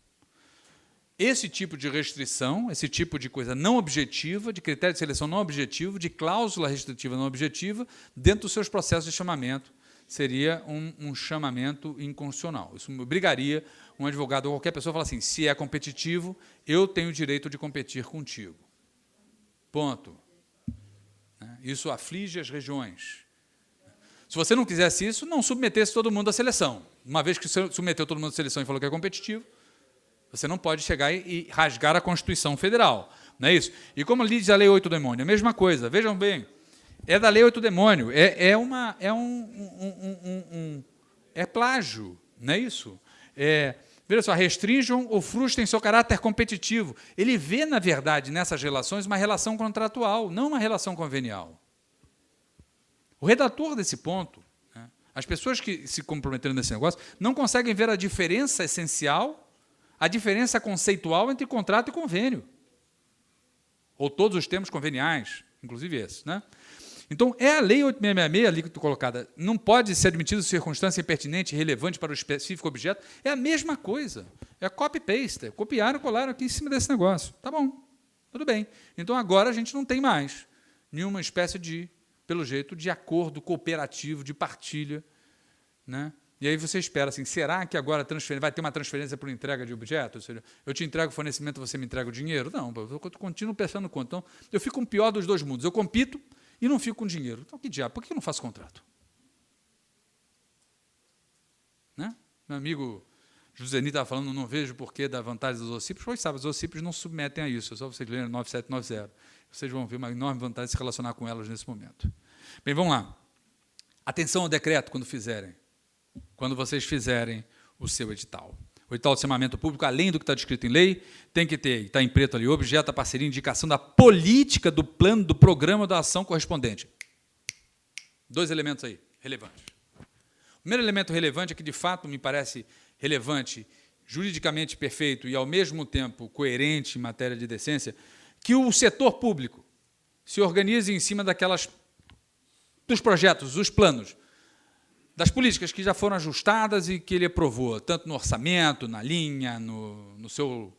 A: Esse tipo de restrição, esse tipo de coisa não objetiva, de critério de seleção não objetivo, de cláusula restritiva não objetiva, dentro dos seus processos de chamamento, seria um chamamento inconstitucional. Isso obrigaria um advogado ou qualquer pessoa a falar assim, se é competitivo, eu tenho o direito de competir contigo. Ponto. Isso aflige as regiões. Se você não quisesse isso, não submetesse todo mundo à seleção. Uma vez que você submeteu todo mundo à seleção e falou que é competitivo, você não pode chegar e rasgar a Constituição Federal. Não é isso? E como diz a Lei 8 do Demônio, a mesma coisa. Vejam bem, é da Lei 8 do Demônio, é plágio, não é isso? Veja só, restringam ou frustrem seu caráter competitivo. Ele vê, na verdade, nessas relações, uma relação contratual, não uma relação convenial. O redator desse ponto, as pessoas que se comprometeram nesse negócio, não conseguem ver a diferença essencial, a diferença conceitual entre contrato e convênio. Ou todos os termos conveniais, inclusive esse. Né? Então, é a Lei 8.666, ali colocada, não pode ser admitido circunstância impertinente e relevante para o específico objeto, é a mesma coisa. É copy-paste, copiaram e colaram aqui em cima desse negócio. Tá bom, tudo bem. Então, agora a gente não tem mais nenhuma espécie de, pelo jeito, de acordo cooperativo, de partilha. Né? E aí você espera, assim, será que agora vai ter uma transferência por entrega de objeto? Ou seja, eu te entrego o fornecimento, você me entrega o dinheiro? Não, eu continuo pensando quanto. Então, eu fico com o pior dos dois mundos. Eu compito e não fico com dinheiro. Então, que diabo? Por que eu não faço contrato? Né? Meu amigo Joseni estava falando, não vejo porquê da vantagem dos OCIPs. Pois sabe, os OCIPs não submetem a isso. É só vocês lerem 9790. Vocês vão ver uma enorme vantagem de se relacionar com elas nesse momento. Bem, vamos lá. Atenção ao decreto quando vocês fizerem o seu edital. O edital de chamamento público, além do que está descrito em lei, tem que ter, está em preto ali, objeto da parceria, indicação da política, do plano, do programa da ação correspondente. 2 elementos aí, relevantes. O primeiro elemento relevante é que, de fato, me parece relevante, juridicamente perfeito e, ao mesmo tempo, coerente em matéria de decência, que o setor público se organize em cima dos projetos, dos planos, das políticas que já foram ajustadas e que ele aprovou, tanto no orçamento, na linha, no seu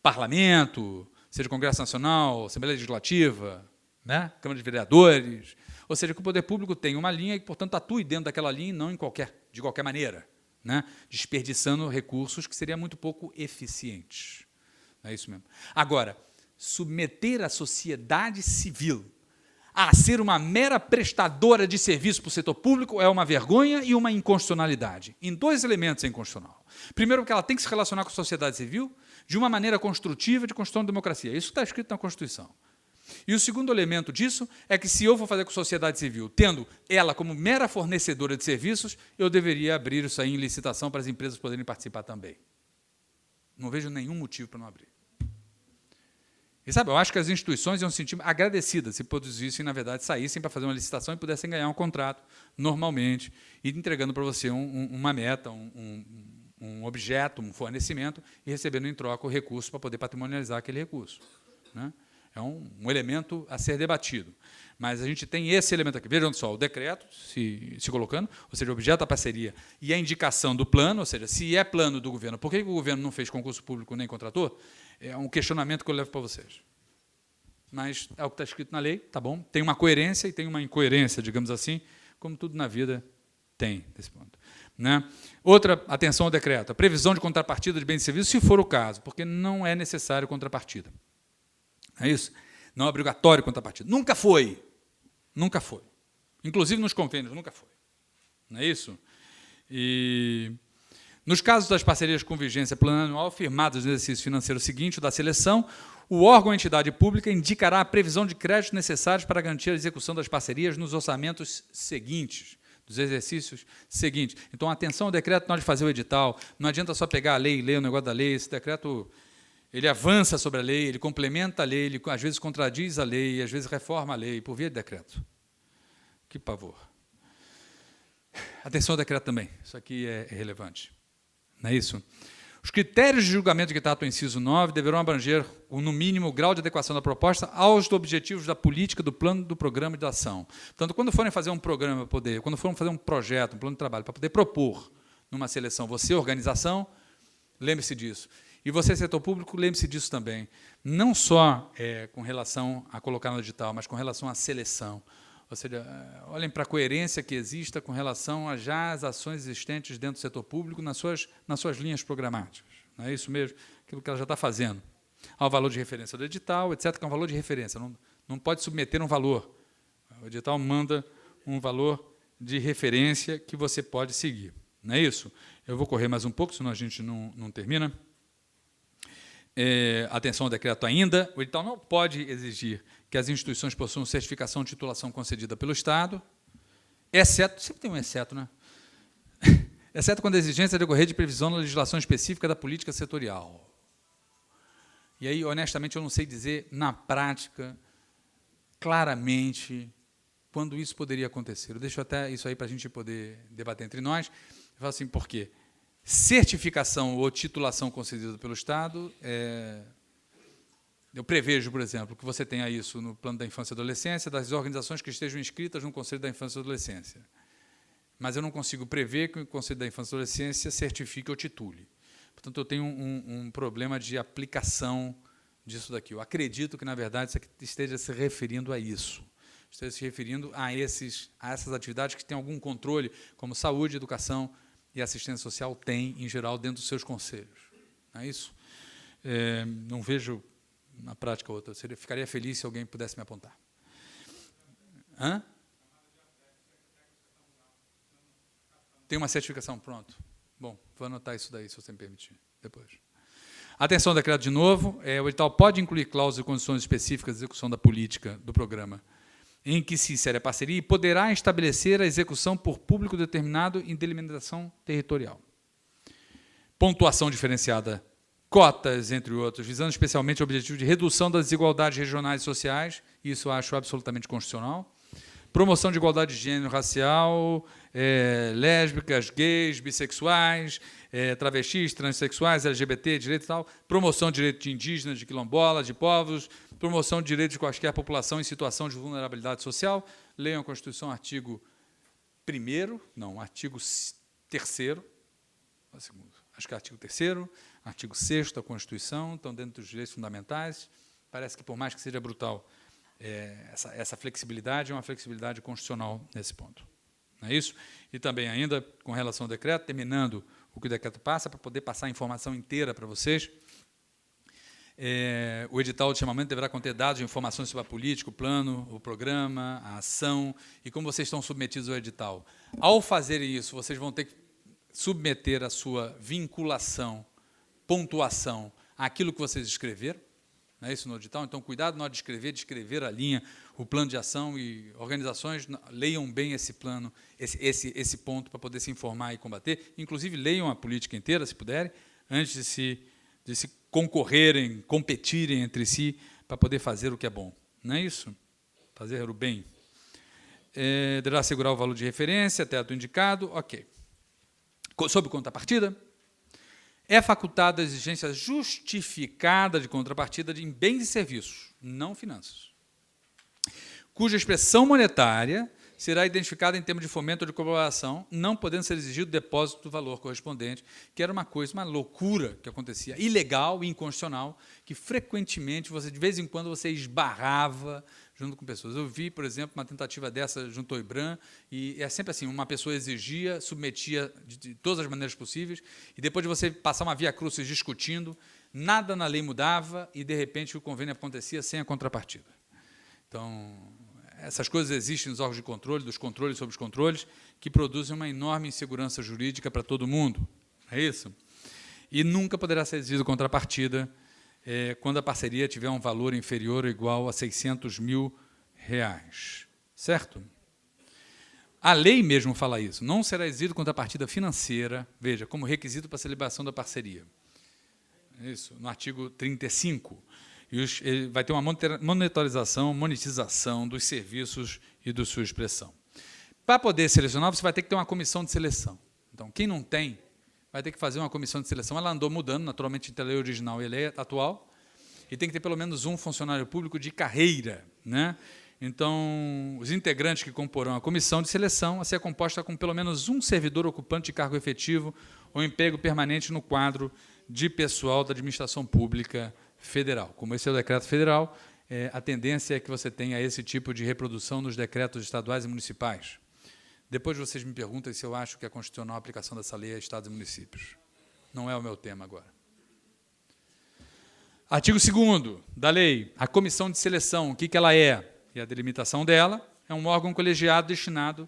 A: parlamento, seja Congresso Nacional, Assembleia Legislativa, né? Câmara de Vereadores, ou seja, que o poder público tem uma linha e, portanto, atue dentro daquela linha e não de qualquer maneira, né? Desperdiçando recursos que seria muito pouco eficientes. É isso mesmo. Agora, submeter a sociedade civil a ser uma mera prestadora de serviço para o setor público é uma vergonha e uma inconstitucionalidade. Em 2 elementos é inconstitucional. Primeiro, porque ela tem que se relacionar com a sociedade civil de uma maneira construtiva de construção da democracia. Isso está escrito na Constituição. E o segundo elemento disso é que, se eu for fazer com a sociedade civil, tendo ela como mera fornecedora de serviços, eu deveria abrir isso aí em licitação para as empresas poderem participar também. Não vejo nenhum motivo para não abrir. E, sabe, eu acho que as instituições iam se sentir agradecidas se produzissem, na verdade, saíssem para fazer uma licitação e pudessem ganhar um contrato normalmente, e entregando para você uma meta, um objeto, um fornecimento, e recebendo em troca o recurso para poder patrimonializar aquele recurso. Né? É um elemento a ser debatido. Mas a gente tem esse elemento aqui. Vejam só, o decreto se colocando, ou seja, o objeto da parceria e a indicação do plano, ou seja, se é plano do governo, por que o governo não fez concurso público nem contratou? É um questionamento que eu levo para vocês. Mas é o que está escrito na lei, tá bom? Tem uma coerência e tem uma incoerência, digamos assim, como tudo na vida tem, desse ponto. Né? Outra, atenção ao decreto, a previsão de contrapartida de bens e serviços, se for o caso, porque não é necessário contrapartida. É isso? Não é obrigatório contrapartida. Nunca foi. Nunca foi. Inclusive nos convênios, nunca foi. Não é isso? E nos casos das parcerias com vigência plurianual firmadas no exercício financeiro seguinte, o da seleção, o órgão ou entidade pública indicará a previsão de créditos necessários para garantir a execução das parcerias nos orçamentos seguintes, dos exercícios seguintes. Então, atenção ao decreto na hora de fazer o edital. Não adianta só pegar a lei e ler o negócio da lei. Esse decreto, ele avança sobre a lei, ele complementa a lei, ele às vezes contradiz a lei, às vezes reforma a lei, por via de decreto. Que pavor. Atenção ao decreto também. Isso aqui é relevante. Não é isso? Os critérios de julgamento que trata o inciso 9 deverão abranger, no mínimo, o grau de adequação da proposta aos objetivos da política, do plano, do programa e da ação. Portanto, quando forem fazer um programa, quando forem fazer um projeto, um plano de trabalho, para poder propor numa seleção, você, organização, lembre-se disso. E você, setor público, lembre-se disso também. Não só com relação a colocar no edital, mas com relação à seleção. Ou seja, olhem para a coerência que exista com relação a já as ações existentes dentro do setor público nas suas linhas programáticas. Não é isso mesmo? Aquilo que ela já está fazendo. Há o valor de referência do edital, etc., que é um valor de referência. Não pode submeter um valor. O edital manda um valor de referência que você pode seguir. Não é isso? Eu vou correr mais um pouco, senão a gente não termina. Atenção ao decreto ainda. O edital não pode exigir que as instituições possuam certificação de titulação concedida pelo Estado, exceto, sempre tem um exceto, né? Exceto quando a exigência decorrer de previsão na legislação específica da política setorial. E aí, honestamente, eu não sei dizer, na prática, claramente, quando isso poderia acontecer. Eu deixo até isso aí para a gente poder debater entre nós. Eu falo assim, por quê? certificação ou titulação concedida pelo Estado, eu prevejo, por exemplo, que você tenha isso no plano da infância e adolescência, das organizações que estejam inscritas no Conselho da Infância e Adolescência. Mas eu não consigo prever que o Conselho da Infância e Adolescência certifique ou titule. Portanto, eu tenho um problema de aplicação disso daqui. Eu acredito que, na verdade, isso aqui esteja se referindo a isso. Esteja se referindo a essas atividades que têm algum controle, como saúde, educação e assistência social tem, em geral, dentro dos seus conselhos. Não é isso? Não vejo, na prática, outra. Eu ficaria feliz se alguém pudesse me apontar. Hã? Tem uma certificação, pronto. Bom, vou anotar isso daí, se você me permitir, depois. Atenção, decreto de novo. O edital pode incluir cláusulas e condições específicas de execução da política do programa em que se insere a parceria e poderá estabelecer a execução por público determinado em delimitação territorial. Pontuação diferenciada, cotas, entre outros, visando especialmente o objetivo de redução das desigualdades regionais e sociais, isso eu acho absolutamente constitucional. Promoção de igualdade de gênero, racial, lésbicas, gays, bissexuais, travestis, transexuais, LGBT, direito e tal. Promoção de direito de indígenas, de quilombolas, de povos. Promoção de direitos de qualquer população em situação de vulnerabilidade social. Leiam a Constituição, artigo 1º, não, artigo 3º, acho que é artigo 3º, artigo 6º da Constituição, estão dentro dos direitos fundamentais. Parece que, por mais que seja brutal, essa flexibilidade é uma flexibilidade constitucional nesse ponto. Não é isso? E também, ainda, com relação ao decreto, terminando o que o decreto passa, para poder passar a informação inteira para vocês, o edital de chamamento deverá conter dados de informações sobre a política, o plano, o programa, a ação, e como vocês estão submetidos ao edital. Ao fazerem isso, vocês vão ter que submeter a sua vinculação, pontuação, àquilo que vocês escreveram. Não é isso no edital? Então, cuidado na hora de escrever a linha, o plano de ação, e organizações leiam bem esse plano, esse ponto, para poder se informar e combater. Inclusive, leiam a política inteira, se puderem, antes de se concorrerem, competirem entre si, para poder fazer o que é bom. Não é isso? Fazer o bem. Deverá assegurar o valor de referência, teto indicado, ok. Sob contrapartida, é facultada a exigência justificada de contrapartida em bens e serviços, não finanças, cuja expressão monetária será identificada em termos de fomento ou de colaboração, não podendo ser exigido o depósito do valor correspondente, que era uma loucura que acontecia, ilegal e inconstitucional, que frequentemente, de vez em quando, você esbarrava junto com pessoas. Eu vi, por exemplo, uma tentativa dessa junto ao IBRAM, e é sempre assim, uma pessoa exigia, submetia de todas as maneiras possíveis, e depois de você passar uma via crucis discutindo, nada na lei mudava, e, de repente, o convênio acontecia sem a contrapartida. Então, essas coisas existem nos órgãos de controle, dos controles sobre os controles, que produzem uma enorme insegurança jurídica para todo mundo. É isso? E nunca poderá ser exigido contrapartida quando a parceria tiver um valor inferior ou igual a R$600 mil. Certo? A lei mesmo fala isso. Não será exigido contrapartida financeira, veja, como requisito para a celebração da parceria. Isso, no artigo 35. Vai ter uma monetização dos serviços e da sua expressão. Para poder selecionar, você vai ter que ter uma comissão de seleção. Então, quem não tem, vai ter que fazer uma comissão de seleção. Ela andou mudando, naturalmente, entre a lei original e a lei atual, e tem que ter pelo menos um funcionário público de carreira, né? Então, os integrantes que comporão a comissão de seleção vai ser composta com pelo menos um servidor ocupante de cargo efetivo ou emprego permanente no quadro de pessoal da administração pública federal. Como esse é o decreto federal, a tendência é que você tenha esse tipo de reprodução nos decretos estaduais e municipais. Depois vocês me perguntam se eu acho que é constitucional a aplicação dessa lei a estados e municípios. Não é o meu tema agora. Artigo 2º da lei, a comissão de seleção, o que ela é? E a delimitação dela é um órgão colegiado destinado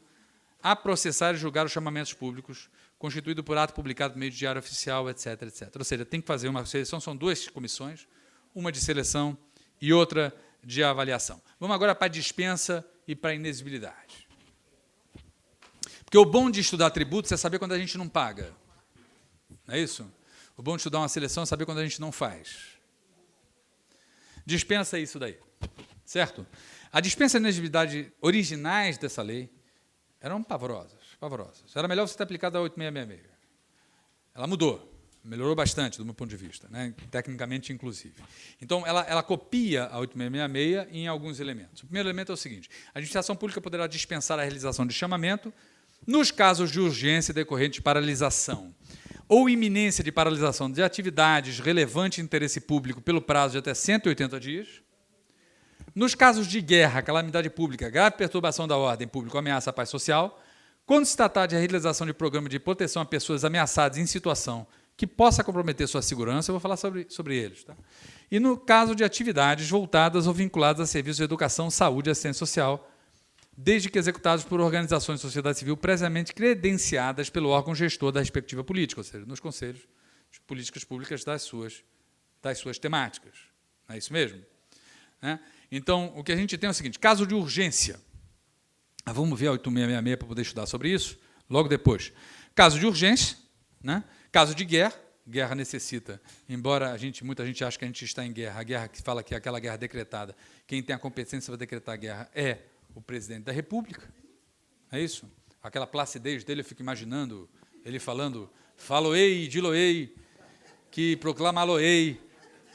A: a processar e julgar os chamamentos públicos, constituído por ato publicado por meio de diário oficial, etc., etc. Ou seja, tem que fazer uma seleção, são duas comissões, uma de seleção e outra de avaliação. Vamos agora para a dispensa e para a inexigibilidade. Porque o bom de estudar tributos é saber quando a gente não paga. Não é isso? O bom de estudar uma seleção é saber quando a gente não faz. Dispensa isso daí. Certo? A dispensa e a inexigibilidade originais dessa lei eram pavorosas. Era melhor você ter aplicado a 8666. ela mudou. Melhorou bastante, do meu ponto de vista, né? Tecnicamente, inclusive. Então, ela copia a 8666 em alguns elementos. O primeiro elemento é o seguinte: a administração pública poderá dispensar a realização de chamamento nos casos de urgência decorrente de paralisação ou iminência de paralisação de atividades relevante interesse público pelo prazo de até 180 dias, nos casos de guerra, calamidade pública, grave perturbação da ordem pública ou ameaça à paz social, quando se tratar de realização de programa de proteção a pessoas ameaçadas em situação que possa comprometer sua segurança, eu vou falar sobre eles. Tá? E no caso de atividades voltadas ou vinculadas a serviços de educação, saúde e assistência social, desde que executados por organizações de sociedade civil previamente credenciadas pelo órgão gestor da respectiva política, ou seja, nos conselhos de políticas públicas das suas temáticas. Não é isso mesmo? Né? Então, o que a gente tem é o seguinte: caso de urgência. Vamos ver a 8666 para poder estudar sobre isso, logo depois. Caso de urgência, né? Caso de guerra, guerra necessita, embora muita gente ache que a gente está em guerra, a guerra que fala que é aquela guerra decretada, quem tem a competência para decretar a guerra é o presidente da República, é isso? Aquela placidez dele, eu fico imaginando ele falando, faloei, diloei, que proclamá-lo-ei,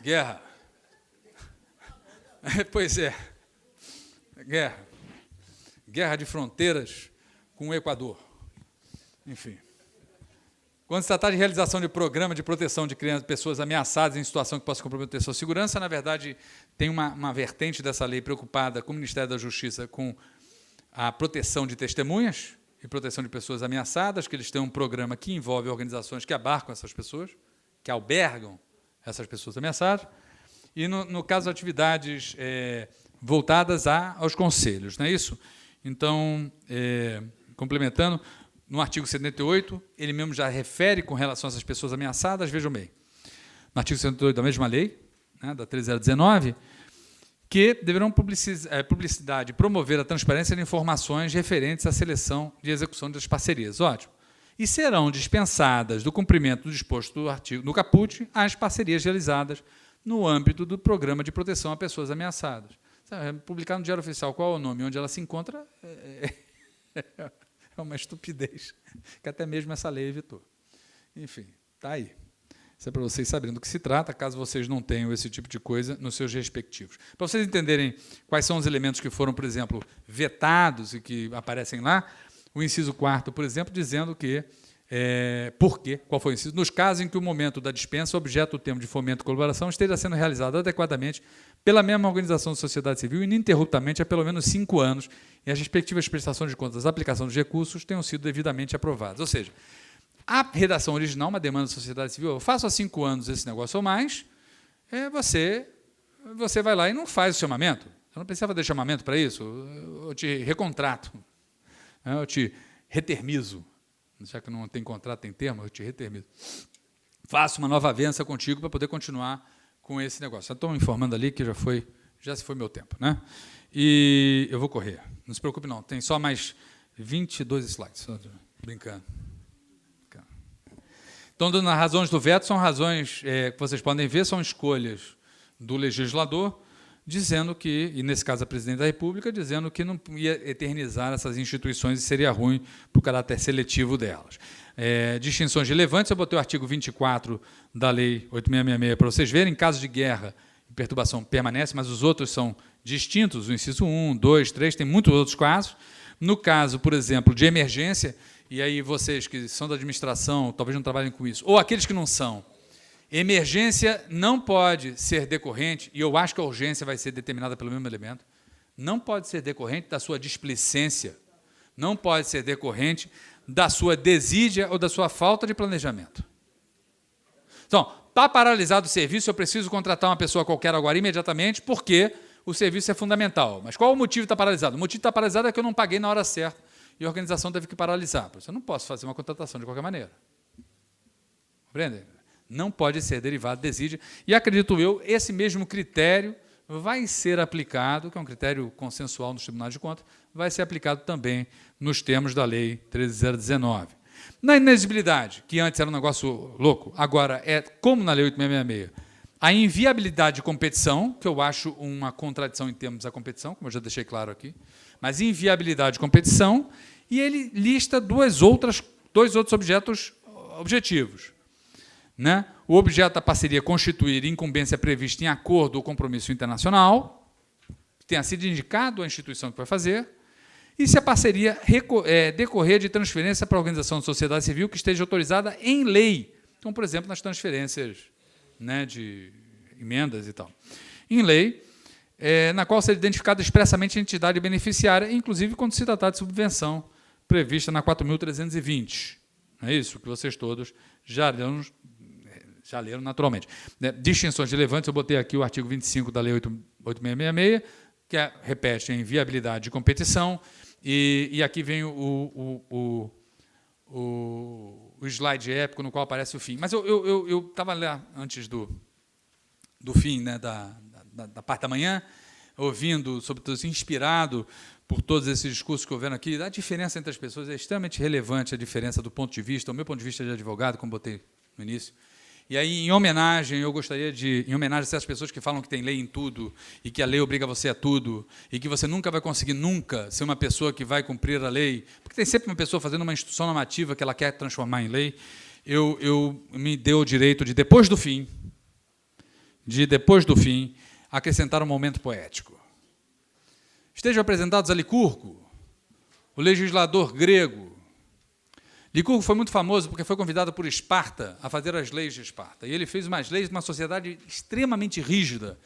A: guerra. Pois é, guerra de fronteiras com o Equador, enfim. Quando se tratar de realização de programa de proteção de crianças, pessoas ameaçadas em situação que possa comprometer sua segurança, na verdade, tem uma vertente dessa lei preocupada com o Ministério da Justiça com a proteção de testemunhas e proteção de pessoas ameaçadas, que eles têm um programa que envolve organizações que abarcam essas pessoas, que albergam essas pessoas ameaçadas, e, no caso de atividades voltadas aos conselhos, não é isso? Então, complementando, no artigo 78, ele mesmo já refere com relação a essas pessoas ameaçadas, vejam bem, no artigo 78 da mesma lei, né, da 3019, que deverão publicidade promover a transparência de informações referentes à seleção de execução das parcerias. Ótimo. E serão dispensadas do cumprimento do disposto do artigo no caput as parcerias realizadas no âmbito do programa de proteção a pessoas ameaçadas. Publicar no Diário Oficial qual é o nome onde ela se encontra é uma estupidez, que até mesmo essa lei evitou. Enfim, está aí. Isso é para vocês saberem do que se trata, caso vocês não tenham esse tipo de coisa nos seus respectivos. Para vocês entenderem quais são os elementos que foram, por exemplo, vetados e que aparecem lá, o inciso 4º, por exemplo, dizendo que, por quê, qual foi o inciso? Nos casos em que o momento da dispensa, objeto do termo de fomento e colaboração, esteja sendo realizado adequadamente pela mesma organização da sociedade civil, ininterruptamente há pelo menos 5 anos, e as respectivas prestações de contas da aplicação dos recursos tenham sido devidamente aprovadas. Ou seja, a redação original, uma demanda da sociedade civil, eu faço há 5 anos esse negócio ou mais, você vai lá e não faz o chamamento. Você não precisava de chamamento para isso, eu te recontrato, eu te retermizo. Já que não tem contrato, tem termo, eu te retermizo. Faço uma nova avença contigo para poder continuar com esse negócio. Estou informando ali que já se foi meu tempo, né? E eu vou correr. Não se preocupe, não. Tem só mais 22 slides. Só brincando. Então, as razões do veto são razões que vocês podem ver, são escolhas do legislador, dizendo que, e nesse caso a presidente da República, dizendo que não ia eternizar essas instituições e seria ruim para o caráter seletivo delas. Distinções relevantes, eu botei o artigo 24 da Lei 8666 para vocês verem, em caso de guerra e perturbação permanece, mas os outros são distintos, o inciso 1, 2, 3, tem muitos outros casos. No caso, por exemplo, de emergência, e aí vocês que são da administração, talvez não trabalhem com isso, ou aqueles que não são, emergência não pode ser decorrente, e eu acho que a urgência vai ser determinada pelo mesmo elemento, não pode ser decorrente da sua displicência, não pode ser decorrente da sua desídia ou da sua falta de planejamento. Então, está paralisado o serviço, eu preciso contratar uma pessoa qualquer agora imediatamente, porque o serviço é fundamental. Mas qual o motivo de estar paralisado? O motivo de estar paralisado é que eu não paguei na hora certa, e a organização teve que paralisar. Eu não posso fazer uma contratação de qualquer maneira. Compreende? Não pode ser derivado de desídia. E, acredito eu, esse mesmo critério vai ser aplicado, que é um critério consensual nos tribunais de contas, vai ser aplicado também nos termos da Lei 13.019. Na inexigibilidade, que antes era um negócio louco, agora é, como na Lei 8.666, a inviabilidade de competição, que eu acho uma contradição em termos da competição, como eu já deixei claro aqui, mas inviabilidade de competição, e ele lista dois outros objetivos. né? O objeto da parceria constituir incumbência prevista em acordo ou compromisso internacional, que tenha sido indicado à instituição que vai fazer, e se a parceria decorrer de transferência para a organização de sociedade civil que esteja autorizada em lei, como, por exemplo, nas transferências, né, de emendas e tal. Em lei, na qual seja identificada expressamente a entidade beneficiária, inclusive quando se tratar de subvenção prevista na 4.320. É isso que vocês todos já leram naturalmente. Distinções relevantes, eu botei aqui o artigo 25 da Lei 8.666, que repete em viabilidade de competição, e aqui vem o slide épico no qual aparece o fim. Mas eu estava lá antes do fim, né, da parte da manhã, ouvindo, sobretudo inspirado por todos esses discursos que houveram aqui. A diferença entre as pessoas é extremamente relevante, a diferença do ponto de vista, o meu ponto de vista de advogado, como botei no início. E aí, em homenagem, eu gostaria em homenagem a essas pessoas que falam que tem lei em tudo, e que a lei obriga você a tudo, e que você nunca vai conseguir ser uma pessoa que vai cumprir a lei, porque tem sempre uma pessoa fazendo uma instituição normativa que ela quer transformar em lei, eu me deu o direito de, depois do fim, acrescentar um momento poético. Estejam apresentados a Licurgo, o legislador grego. Licurgo foi muito famoso porque foi convidado por Esparta a fazer as leis de Esparta. E ele fez umas leis de uma sociedade extremamente rígida,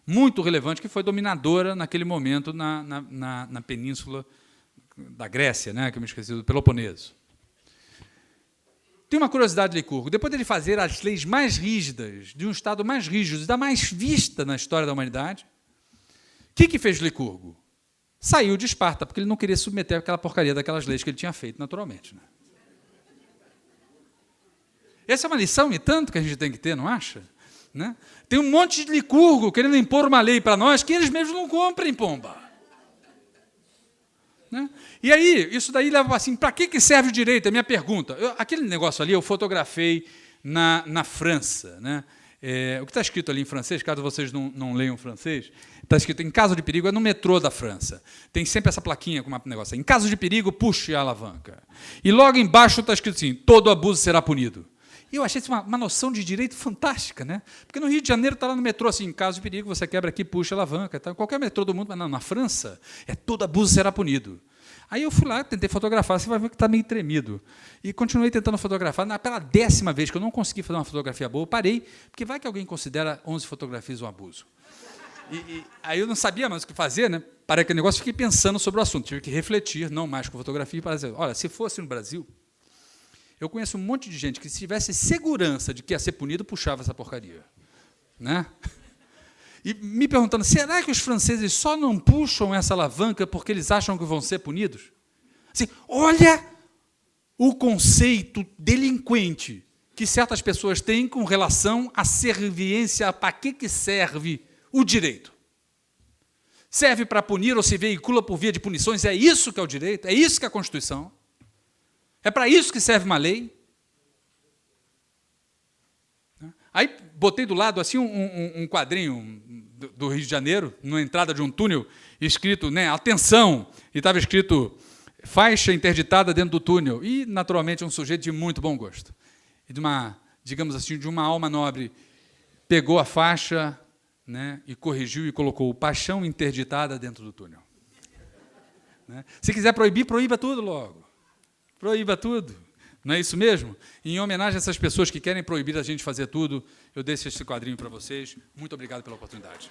A: muito relevante, que foi dominadora naquele momento na península da Grécia, né, que eu me esqueci, do Peloponeso. Tem uma curiosidade de Licurgo. Depois de ele fazer as leis mais rígidas, de um Estado mais rígido, da mais vista na história da humanidade, o que fez Licurgo? Saiu de Esparta, porque ele não queria submeter aquela porcaria daquelas leis que ele tinha feito naturalmente. Né? Essa é uma lição e tanto que a gente tem que ter, não acha? Né? Tem um monte de Licurgo querendo impor uma lei para nós que eles mesmos não cumprem, pomba. Né? E aí, isso daí leva assim, para que serve o direito? É a minha pergunta. Aquele negócio ali eu fotografei na França. Né? O que está escrito ali em francês, caso vocês não leiam francês, está escrito, em caso de perigo, é no metrô da França. Tem sempre essa plaquinha com um negócio. Em caso de perigo, puxe a alavanca. E logo embaixo está escrito assim, todo abuso será punido. E eu achei isso uma noção de direito fantástica, né? Porque no Rio de Janeiro está lá no metrô assim, em caso de perigo, você quebra aqui, puxa a alavanca. Tá? Qualquer metrô do mundo, mas não, na França, todo abuso será punido. Aí eu fui lá, tentei fotografar, você vai ver que está meio tremido. E continuei tentando fotografar. Pela 10ª vez que eu não consegui fazer uma fotografia boa, eu parei, porque vai que alguém considera 11 fotografias um abuso. Aí eu não sabia mais o que fazer, né? Parei aquele negócio, fiquei pensando sobre o assunto. Tive que refletir, não mais com fotografia, para dizer, olha, se fosse no Brasil, eu conheço um monte de gente que, se tivesse segurança de que ia ser punido, puxava essa porcaria. Né? E me perguntando, será que os franceses só não puxam essa alavanca porque eles acham que vão ser punidos? Assim, olha o conceito delinquente que certas pessoas têm com relação à serviência, para que serve o direito. Serve para punir ou se veicula por via de punições? É isso que é o direito? É isso que é a Constituição? É para isso que serve uma lei? Aí botei do lado assim um quadrinho do Rio de Janeiro, na entrada de um túnel, escrito, né, atenção, e estava escrito faixa interditada dentro do túnel, e, naturalmente, um sujeito de muito bom gosto. E de uma, digamos assim, de uma alma nobre, pegou a faixa, né, e corrigiu e colocou paixão interditada dentro do túnel. Né? Se quiser proibir, proíba tudo logo. Proíba tudo. Não é isso mesmo? E, em homenagem a essas pessoas que querem proibir a gente fazer tudo, eu deixo esse quadrinho para vocês. Muito obrigado pela oportunidade.